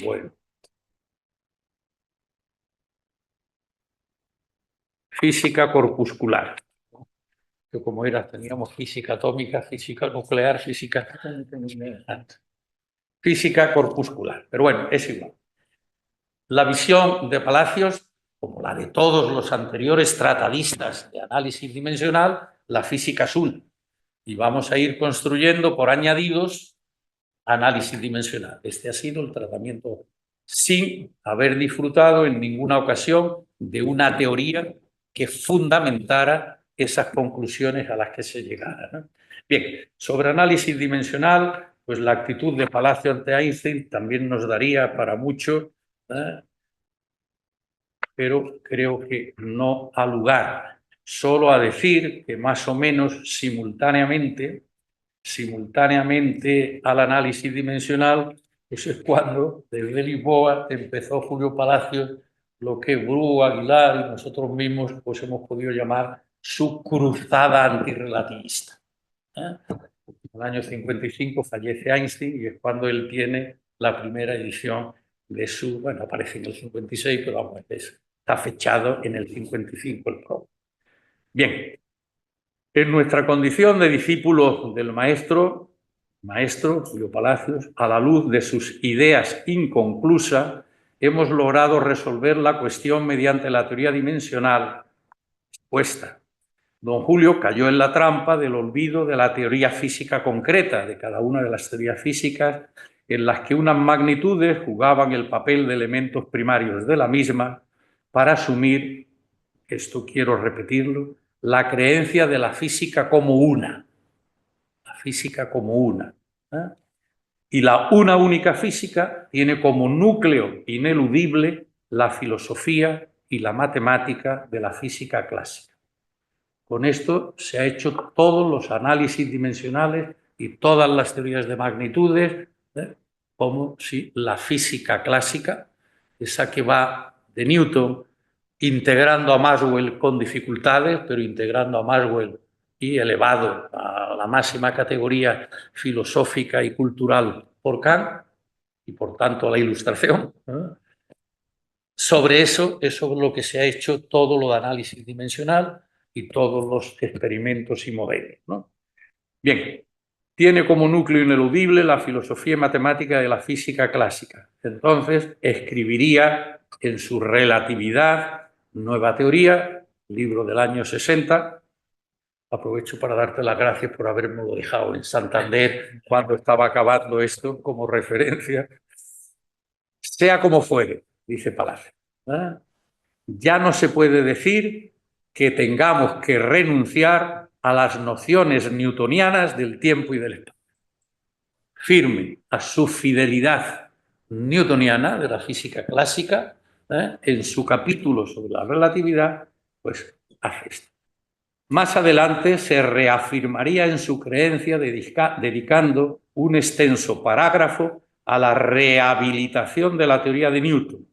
bueno, física corpuscular. Que como era, teníamos física atómica, física nuclear, física corpuscular. Pero bueno, es igual. La visión de Palacios, como la de todos los anteriores tratadistas de análisis dimensional, la física es una. Y vamos a ir construyendo por añadidos análisis dimensional. Este ha sido el tratamiento sin haber disfrutado en ninguna ocasión de una teoría que fundamentara esas conclusiones a las que se llegara, ¿no? Bien, sobre análisis dimensional, pues la actitud de Palacio ante Einstein también nos daría para mucho, ¿eh? Pero creo que no ha lugar. Solo a decir que más o menos simultáneamente al análisis dimensional, eso es cuando desde Lisboa empezó Julio Palacios lo que Bru, Aguilar y nosotros mismos pues hemos podido llamar su cruzada antirrelativista. En el año 55 fallece Einstein y es cuando él tiene la primera edición de su, bueno, aparece en el 56, pero vamos, está fechado en el 55 el prólogo. Bien, en nuestra condición de discípulos del maestro Julio Palacios, a la luz de sus ideas inconclusas, hemos logrado resolver la cuestión mediante la teoría dimensional expuesta. Don Julio cayó en la trampa del olvido de la teoría física concreta, de cada una de las teorías físicas, en las que unas magnitudes jugaban el papel de elementos primarios de la misma para asumir, esto quiero repetirlo, la creencia de la física como una. La física como una. ¿Eh? Y la una única física tiene como núcleo ineludible la filosofía y la matemática de la física clásica. Con esto se ha hecho todos los análisis dimensionales y todas las teorías de magnitudes, como si la física clásica, esa que va de Newton, integrando a Maxwell con dificultades, pero integrando a Maxwell y elevado a la máxima categoría filosófica y cultural por Kant, y por tanto a la Ilustración. Sobre eso es sobre lo que se ha hecho todo lo de análisis dimensional y todos los experimentos y modelos, ¿no? Bien, tiene como núcleo ineludible la filosofía y matemática de la física clásica. Entonces, escribiría en su Relatividad, Nueva Teoría, libro del año 60. Aprovecho para darte las gracias por haberme dejado en Santander cuando estaba acabando esto como referencia. Sea como fuere, dice Palacio, ¿eh? Ya no se puede decir que tengamos que renunciar a las nociones newtonianas del tiempo y del espacio. Firme a su fidelidad newtoniana de la física clásica, en su capítulo sobre la relatividad, pues hace esto. Más adelante se reafirmaría en su creencia dedicando un extenso parágrafo a la rehabilitación de la teoría de Newton.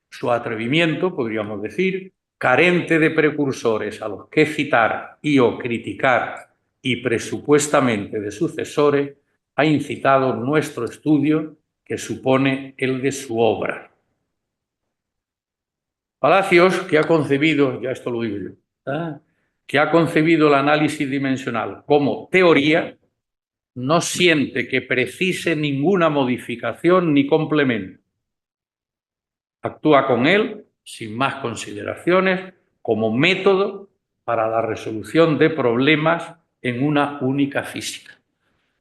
Su atrevimiento, podríamos decir, carente de precursores a los que citar y o criticar y presupuestamente de sucesores, ha incitado nuestro estudio que supone el de su obra. Palacios, que ha concebido, ya esto lo digo yo, que ha concebido el análisis dimensional como teoría, no siente que precise ninguna modificación ni complemento. Actúa con él, sin más consideraciones, como método para la resolución de problemas en una única física.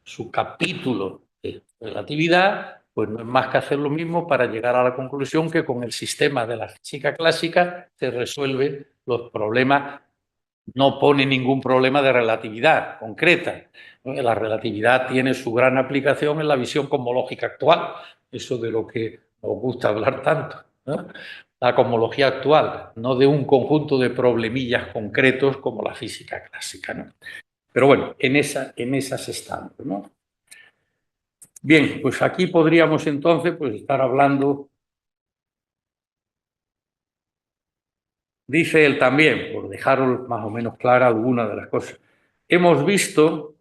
Su capítulo de relatividad, pues no es más que hacer lo mismo para llegar a la conclusión que con el sistema de la física clásica se resuelven los problemas. No pone ningún problema de relatividad concreta. La relatividad tiene su gran aplicación en la visión cosmológica actual, eso de lo que nos gusta hablar tanto, ¿no? La cosmología actual, no de un conjunto de problemillas concretos como la física clásica, ¿no? Pero bueno, en esas estamos, ¿no? Bien, pues aquí podríamos entonces pues, estar hablando. Dice él también, por dejaros más o menos clara alguna de las cosas, hemos visto,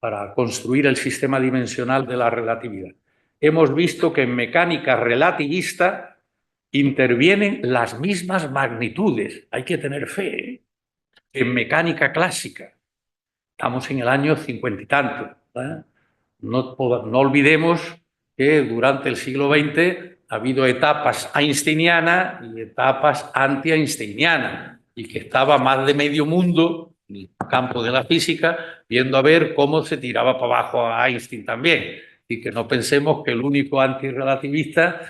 para construir el sistema dimensional de la relatividad, hemos visto que en mecánica relativista intervienen las mismas magnitudes. Hay que tener fe, ¿eh? En mecánica clásica. Estamos en el año 50 y tanto. No olvidemos que durante el siglo XX ha habido etapas einsteinianas y etapas anti-einsteinianas y que estaba más de medio mundo el campo de la física, viendo a ver cómo se tiraba para abajo a Einstein también. Y que no pensemos que el único antirrelativista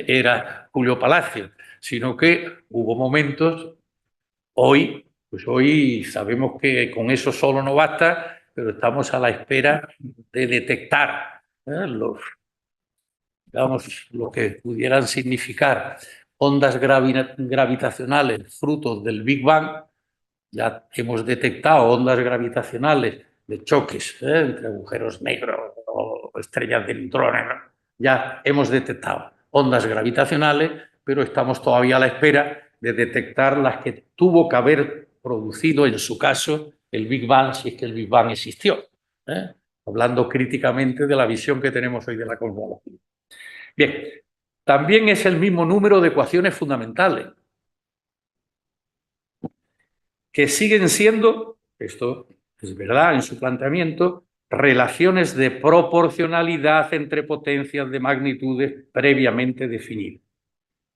era Julio Palacio, sino que hubo momentos, pues hoy sabemos que con eso solo no basta, pero estamos a la espera de detectar digamos, lo que pudieran significar ondas gravitacionales frutos del Big Bang. Ya hemos detectado ondas gravitacionales de choques entre agujeros negros o estrellas de neutrones, ¿no? Ya hemos detectado ondas gravitacionales, pero estamos todavía a la espera de detectar las que tuvo que haber producido, en su caso, el Big Bang, si es que el Big Bang existió, ¿eh? Hablando críticamente de la visión que tenemos hoy de la cosmología. Bien, también es el mismo número de ecuaciones fundamentales, que siguen siendo, esto es verdad en su planteamiento, relaciones de proporcionalidad entre potencias de magnitudes previamente definidas.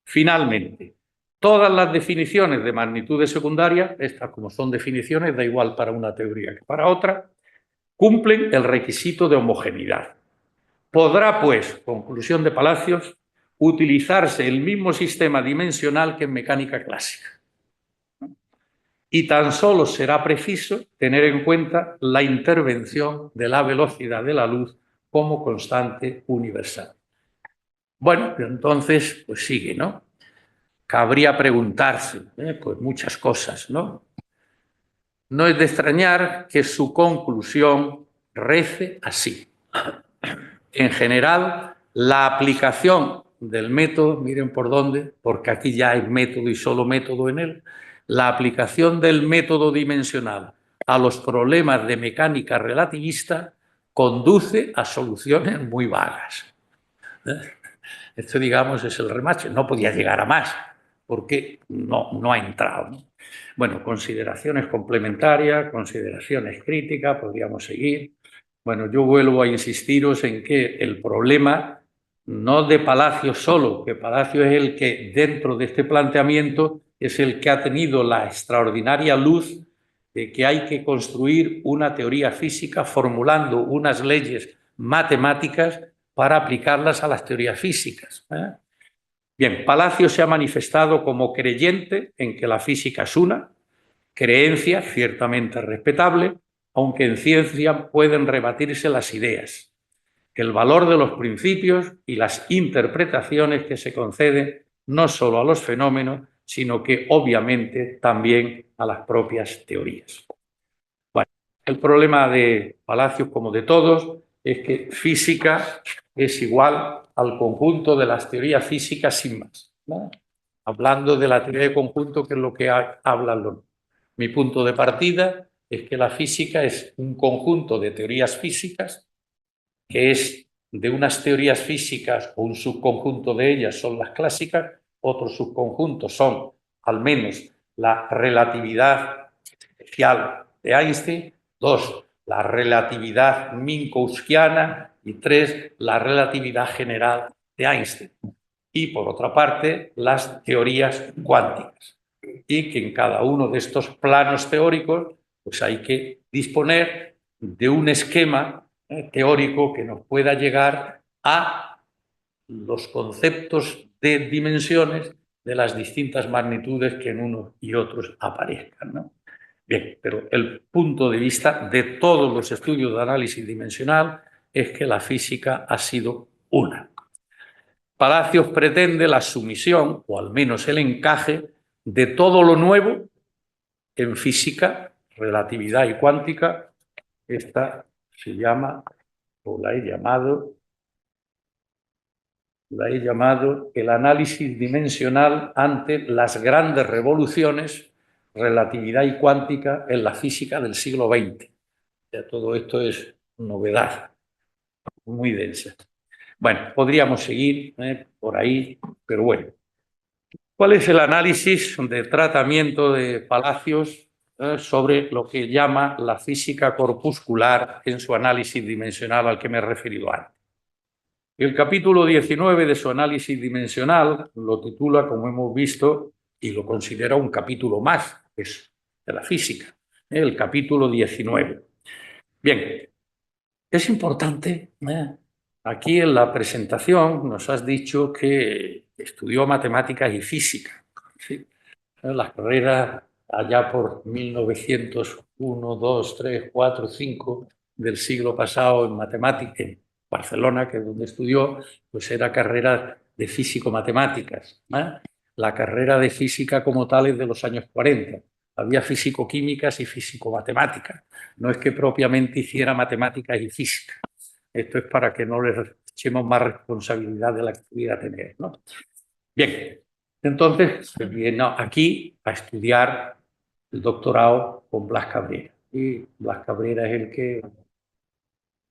Finalmente, todas las definiciones de magnitudes secundarias, estas como son definiciones, da igual para una teoría que para otra, cumplen el requisito de homogeneidad. Podrá, pues, conclusión de Palacios, utilizarse el mismo sistema dimensional que en mecánica clásica. Y tan solo será preciso tener en cuenta la intervención de la velocidad de la luz como constante universal. Bueno, entonces, pues sigue, ¿no? Cabría preguntarse, pues muchas cosas, ¿no? No es de extrañar que su conclusión rece así. En general, la aplicación del método, miren por dónde, porque aquí ya hay método y solo método en él, la aplicación del método dimensional a los problemas de mecánica relativista conduce a soluciones muy vagas. Esto, digamos, es el remache. No podía llegar a más, porque no ha entrado, ¿no? Bueno, consideraciones complementarias, consideraciones críticas, podríamos seguir. Bueno, yo vuelvo a insistiros en que el problema no de Palacio solo, que Palacio es el que dentro de este planteamiento es el que ha tenido la extraordinaria luz de que hay que construir una teoría física formulando unas leyes matemáticas para aplicarlas a las teorías físicas. Bien, Palacio se ha manifestado como creyente en que la física es una, creencia ciertamente respetable, aunque en ciencia pueden rebatirse las ideas, el valor de los principios y las interpretaciones que se conceden no solo a los fenómenos, sino que obviamente también a las propias teorías. Bueno, el problema de Palacios, como de todos, es que física es igual al conjunto de las teorías físicas sin más, ¿no? Hablando de la teoría de conjunto, que es lo que hablan los. Mi punto de partida es que la física es un conjunto de teorías físicas, que es de unas teorías físicas o un subconjunto de ellas son las clásicas, otros subconjuntos son al menos la relatividad especial de Einstein, 2, la relatividad minkowskiana y 3, la relatividad general de Einstein. Y por otra parte, las teorías cuánticas. Y que en cada uno de estos planos teóricos pues hay que disponer de un esquema teórico que nos pueda llegar a los conceptos de dimensiones de las distintas magnitudes que en unos y otros aparezcan, ¿no? Bien, pero el punto de vista de todos los estudios de análisis dimensional es que la física ha sido una. Palacios pretende la sumisión, o al menos el encaje, de todo lo nuevo en física, relatividad y cuántica. Esta se llama, o la he llamado el análisis dimensional ante las grandes revoluciones, relatividad y cuántica en la física del siglo XX. Ya todo esto es novedad, muy densa. Bueno, podríamos seguir por ahí, pero bueno. ¿Cuál es el análisis de tratamiento de Palacios sobre lo que llama la física corpuscular en su análisis dimensional al que me he referido antes? El capítulo 19 de su análisis dimensional lo titula, como hemos visto, y lo considera un capítulo más, es de la física. el capítulo 19. Bien, es importante, aquí en la presentación nos has dicho que estudió matemáticas y física, ¿sí? Las carreras allá por 1901, 2, 3, 4, 5 del siglo pasado en matemáticas, en Barcelona, que es donde estudió, pues era carrera de físico-matemáticas. La carrera de física como tal es de los años 40. Había físico-químicas y físico-matemáticas. No es que propiamente hiciera matemáticas y física. Esto es para que no les echemos más responsabilidad de la que pudiera tener, ¿no? Bien, entonces se viene aquí a estudiar el doctorado con Blas Cabrera. Y Blas Cabrera es el que,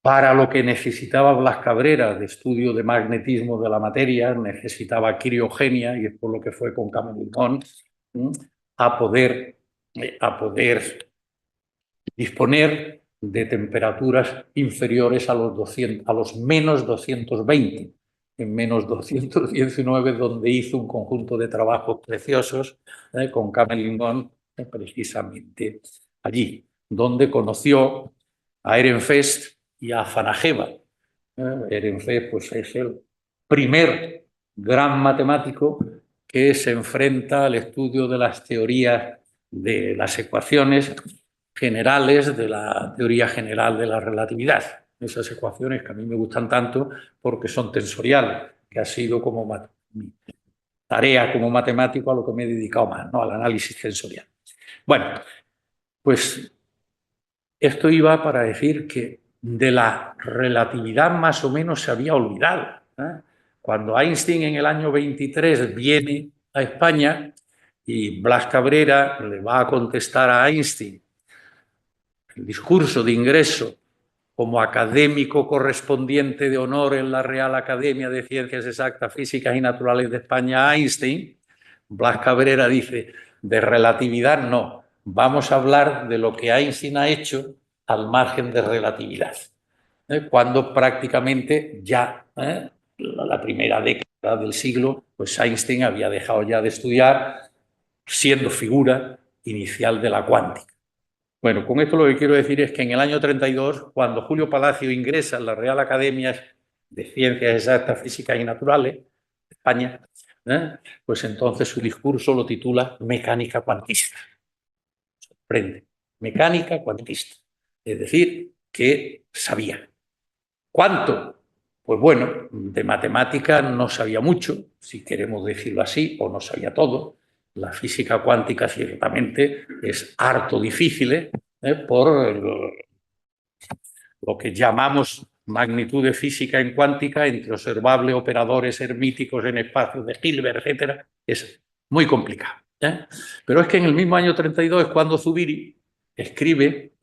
para lo que necesitaba Blas Cabrera de estudio de magnetismo de la materia, necesitaba criogenia, y es por lo que fue con Cameron a poder disponer de temperaturas inferiores a los menos 220. En menos 219, donde hizo un conjunto de trabajos preciosos con Cameron, precisamente allí, donde conoció a Ehrenfest y a Vanageva. Ehrenfest pues, es el primer gran matemático que se enfrenta al estudio de las teorías de las ecuaciones generales de la teoría general de la relatividad. Esas ecuaciones que a mí me gustan tanto porque son tensoriales, que ha sido como mi tarea como matemático a lo que me he dedicado más, ¿no? Al análisis tensorial. Bueno, pues esto iba para decir que de la relatividad más o menos se había olvidado. Cuando Einstein en el año 23 viene a España y Blas Cabrera le va a contestar a Einstein el discurso de ingreso como académico correspondiente de honor en la Real Academia de Ciencias Exactas, Físicas y Naturales de España a Einstein, Blas Cabrera dice, de relatividad no, vamos a hablar de lo que Einstein ha hecho al margen de relatividad. Cuando prácticamente ya, la primera década del siglo, pues Einstein había dejado ya de estudiar, siendo figura inicial de la cuántica. Bueno, con esto lo que quiero decir es que en el año 32, cuando Julio Palacio ingresa en la Real Academia de Ciencias Exactas, Físicas y Naturales de España, pues entonces su discurso lo titula Mecánica cuantista. Sorprende. Mecánica cuantista. Es decir, que sabía. ¿Cuánto? Pues bueno, de matemática no sabía mucho, si queremos decirlo así, o no sabía todo. La física cuántica ciertamente es harto difícil, por lo que llamamos magnitud de física en cuántica entre observables operadores hermíticos en espacios de Hilbert, etcétera, es muy complicado. Pero es que en el mismo año 32 es cuando Zubiri escribe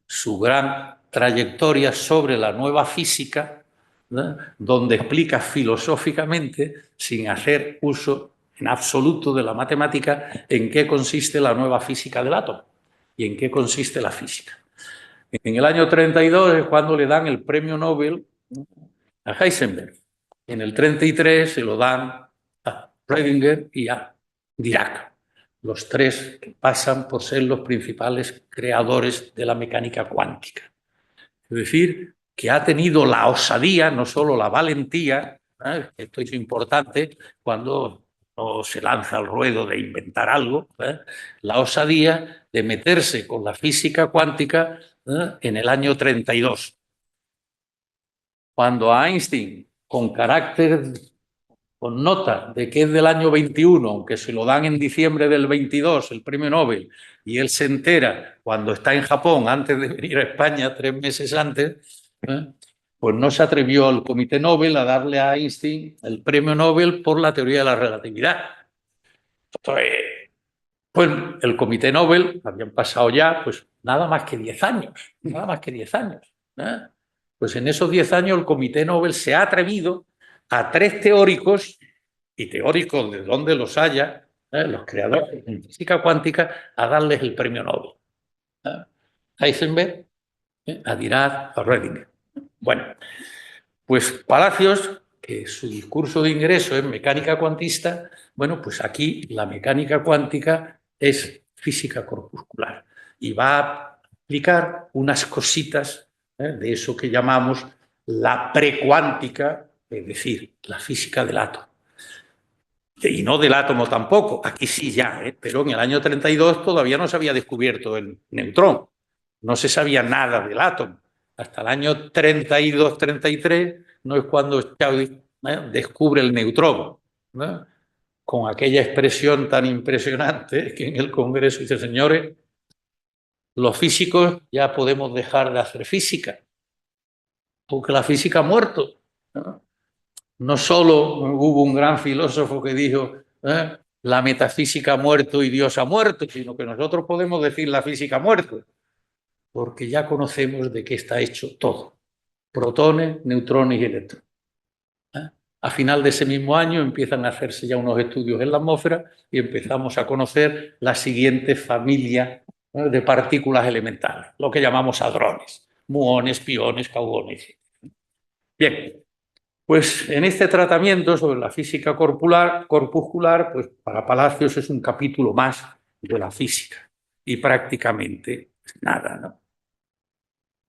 su gran trayectoria sobre la nueva física, donde explica filosóficamente, sin hacer uso en absoluto de la matemática, en qué consiste la nueva física del átomo y en qué consiste la física. En el año 32 es cuando le dan el premio Nobel a Heisenberg. En el 33 se lo dan a Schrödinger y a Dirac, los tres que pasan por ser los principales creadores de la mecánica cuántica. Es decir, que ha tenido la osadía, no solo la valentía, esto es importante cuando no se lanza al ruedo de inventar algo, la osadía de meterse con la física cuántica en el año 32. Cuando a Einstein, con carácter, con nota de que es del año 21, aunque se lo dan en diciembre del 22, el premio Nobel, y él se entera cuando está en Japón, antes de venir a España, 3 meses antes, pues no se atrevió al Comité Nobel a darle a Einstein el premio Nobel por la teoría de la relatividad. Pues el Comité Nobel, habían pasado ya pues nada más que 10 años, nada más que 10 años. Pues en esos 10 años el Comité Nobel se ha atrevido a 3 teóricos, y teóricos de donde los haya, los creadores de física cuántica, a darles el premio Nobel. Heisenberg, a Dirac, a Schrödinger. Bueno, pues Palacios, que su discurso de ingreso es mecánica cuantista, bueno, pues aquí la mecánica cuántica es física corpuscular. y va a explicar unas cositas de eso que llamamos la precuántica, es decir, la física del átomo. Y no del átomo tampoco, aquí sí ya, pero en el año 32 todavía no se había descubierto el neutrón, no se sabía nada del átomo. Hasta el año 32-33 no es cuando Chaudy descubre el neutrón, ¿no? Con aquella expresión tan impresionante que en el Congreso dice, señores, los físicos ya podemos dejar de hacer física, porque la física ha muerto, ¿no? No solo hubo un gran filósofo que dijo, la metafísica ha muerto y Dios ha muerto, sino que nosotros podemos decir la física ha muerto, porque ya conocemos de qué está hecho todo, protones, neutrones y electrones. A final de ese mismo año empiezan a hacerse ya unos estudios en la atmósfera y empezamos a conocer la siguiente familia de partículas elementales, lo que llamamos hadrones, muones, piones, cauones. Bien, pues en este tratamiento sobre la física corpuscular, pues para Palacios es un capítulo más de la física y prácticamente nada, ¿no?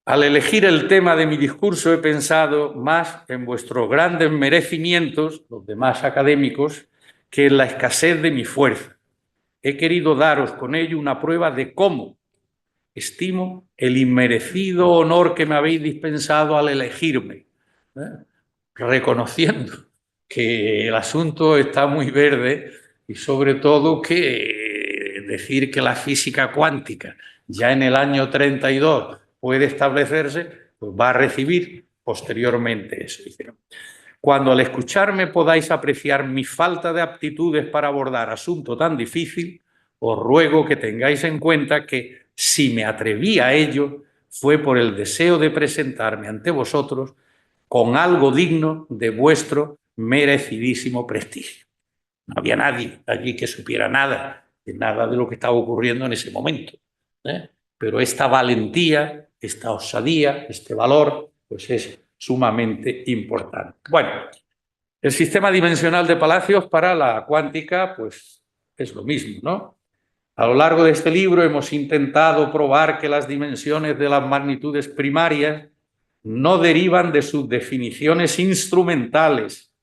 Al elegir el tema de mi discurso he pensado más en vuestros grandes merecimientos, los demás académicos, que en la escasez de mi fuerza. He querido daros con ello una prueba de cómo estimo el inmerecido honor que me habéis dispensado al elegirme, reconociendo que el asunto está muy verde y sobre todo que decir que la física cuántica ya en el año 32 puede establecerse, pues va a recibir posteriormente eso. Cuando al escucharme podáis apreciar mi falta de aptitudes para abordar asunto tan difícil, os ruego que tengáis en cuenta que si me atreví a ello fue por el deseo de presentarme ante vosotros con algo digno de vuestro merecidísimo prestigio. No había nadie allí que supiera nada de lo que estaba ocurriendo en ese momento, ¿eh? Pero esta valentía, esta osadía, este valor, pues es sumamente importante. Bueno, el sistema dimensional de Palacios para la cuántica, pues es lo mismo, ¿no? A lo largo de este libro hemos intentado probar que las dimensiones de las magnitudes primarias no derivan de sus definiciones instrumentales,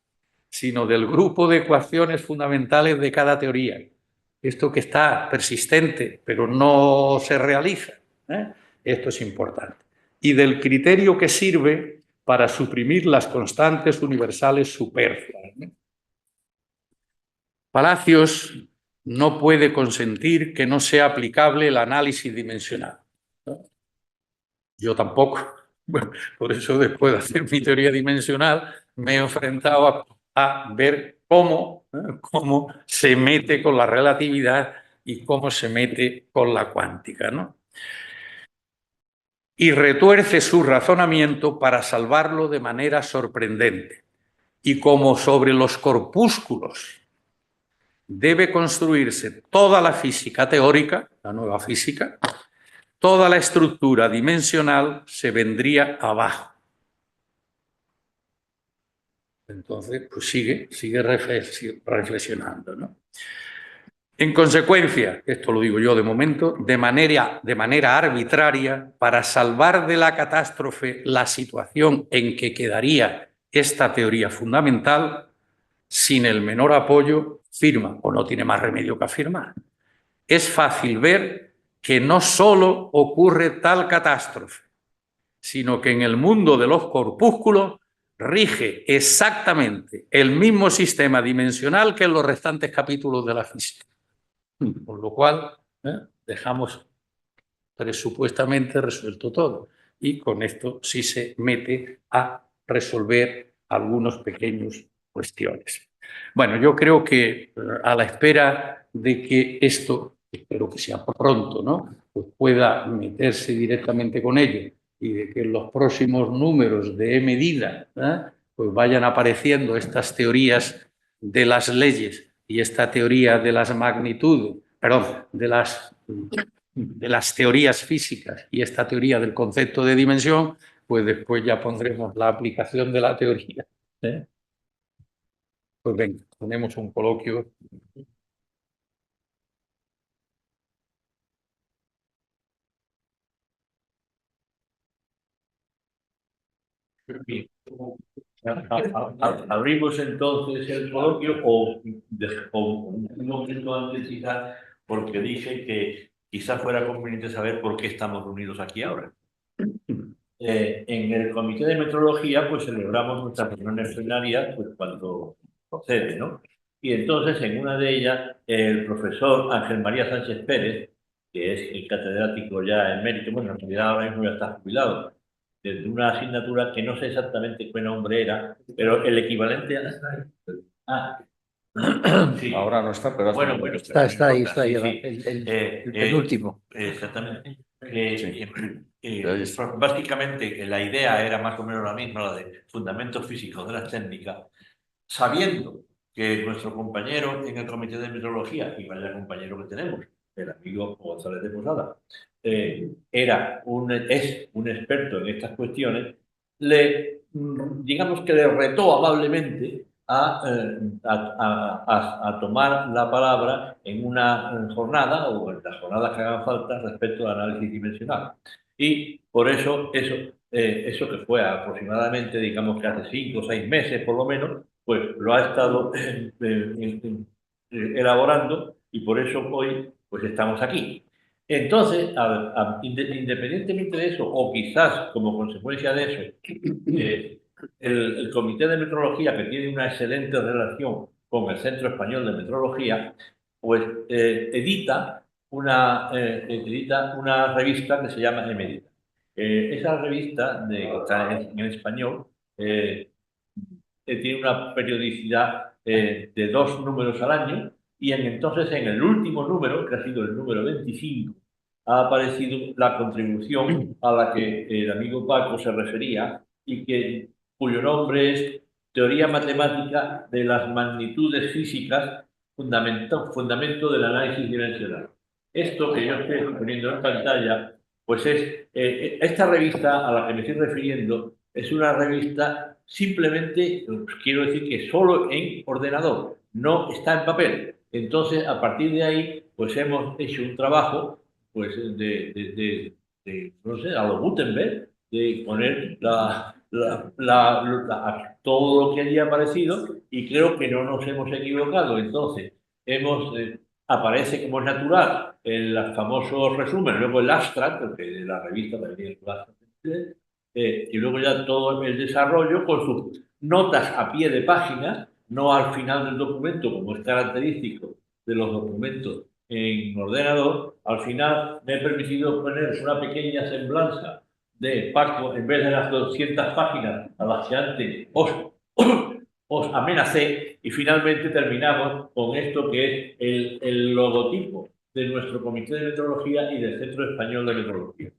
sino del grupo de ecuaciones fundamentales de cada teoría. Esto que está persistente, pero no se realiza, ¿eh? Esto es importante. Y del criterio que sirve para suprimir las constantes universales superfluas, ¿no? Palacios no puede consentir que no sea aplicable el análisis dimensional, ¿no? Yo tampoco. Bueno, por eso después de hacer mi teoría dimensional me he enfrentado a ver cómo se mete con la relatividad y cómo se mete con la cuántica, ¿no? Y retuerce su razonamiento para salvarlo de manera sorprendente. Y como sobre los corpúsculos debe construirse toda la física teórica, la nueva física, toda la estructura dimensional se vendría abajo. Entonces, pues sigue reflexionando, ¿no? En consecuencia, esto lo digo yo de momento, de manera arbitraria, para salvar de la catástrofe la situación en que quedaría esta teoría fundamental, sin el menor apoyo, firma, o no tiene más remedio que afirmar. Es fácil ver que no solo ocurre tal catástrofe, sino que en el mundo de los corpúsculos rige exactamente el mismo sistema dimensional que en los restantes capítulos de la física. Con lo cual, dejamos presupuestamente resuelto todo. Y con esto sí se mete a resolver algunos pequeños cuestiones. Bueno, yo creo que a la espera de que esto, espero que sea pronto, ¿no? Pues pueda meterse directamente con ello y de que en los próximos números de medida pues vayan apareciendo estas teorías de las leyes y esta teoría de las magnitudes, perdón, de las teorías físicas y esta teoría del concepto de dimensión, pues después ya pondremos la aplicación de la teoría, ¿eh? Pues venga, tenemos un coloquio. Bien. Abrimos entonces el coloquio o un momento antes quizás, porque dije que quizás fuera conveniente saber por qué estamos reunidos aquí ahora. En el Comité de Metrología pues celebramos nuestras reuniones plenarias pues, cuando procede, ¿no? Y entonces en una de ellas el profesor Ángel María Sánchez Pérez, que es el catedrático ya emérito, bueno, en realidad ahora mismo ya está jubilado, de una asignatura que no sé exactamente qué nombre era, pero el equivalente a... Ah, sí. Ahora no está, pero Bueno, bueno, Está ahí, está sí, ahí, sí. el penúltimo. Exactamente. Sí. Básicamente, la idea era más o menos la misma, la de fundamentos físicos de las técnicas, sabiendo que nuestro compañero en el Comité de Metrología, y vaya compañero que tenemos, el amigo González de Posada, es un experto en estas cuestiones, digamos que le retó amablemente a tomar la palabra en una jornada o en las jornadas que hagan falta respecto al análisis dimensional. Y por eso que fue aproximadamente, digamos que hace 5 o 6 meses por lo menos, pues lo ha estado elaborando y por eso hoy pues estamos aquí. Entonces, independientemente de eso, o quizás como consecuencia de eso, el Comité de Metrología, que tiene una excelente relación con el Centro Español de Metrología, pues edita una revista que se llama Emerita. Esa revista, que está en español, tiene una periodicidad de 2 números al año y entonces en el último número, que ha sido el número 25, ha aparecido la contribución a la que el amigo Paco se refería y cuyo nombre es Teoría Matemática de las Magnitudes Físicas, fundamento del análisis dimensional. Esto que yo estoy poniendo en pantalla, pues es esta revista a la que me estoy refiriendo, es una revista simplemente, quiero decir que solo en ordenador, no está en papel. Entonces, a partir de ahí, pues hemos hecho un trabajo, pues no sé, a lo Gutenberg, de poner todo lo que allí ha aparecido y creo que no nos hemos equivocado. Entonces, aparece como natural el famoso resumen, luego el abstract, porque de la revista también es el abstract, y luego ya todo el desarrollo con sus notas a pie de página, no al final del documento, como es característico de los documentos en ordenador. Al final me he permitido poner una pequeña semblanza de Paco en vez de las 200 páginas a las que antes os amenacé, y finalmente terminamos con esto que es el logotipo de nuestro Comité de Metrología y del Centro Español de Metrología.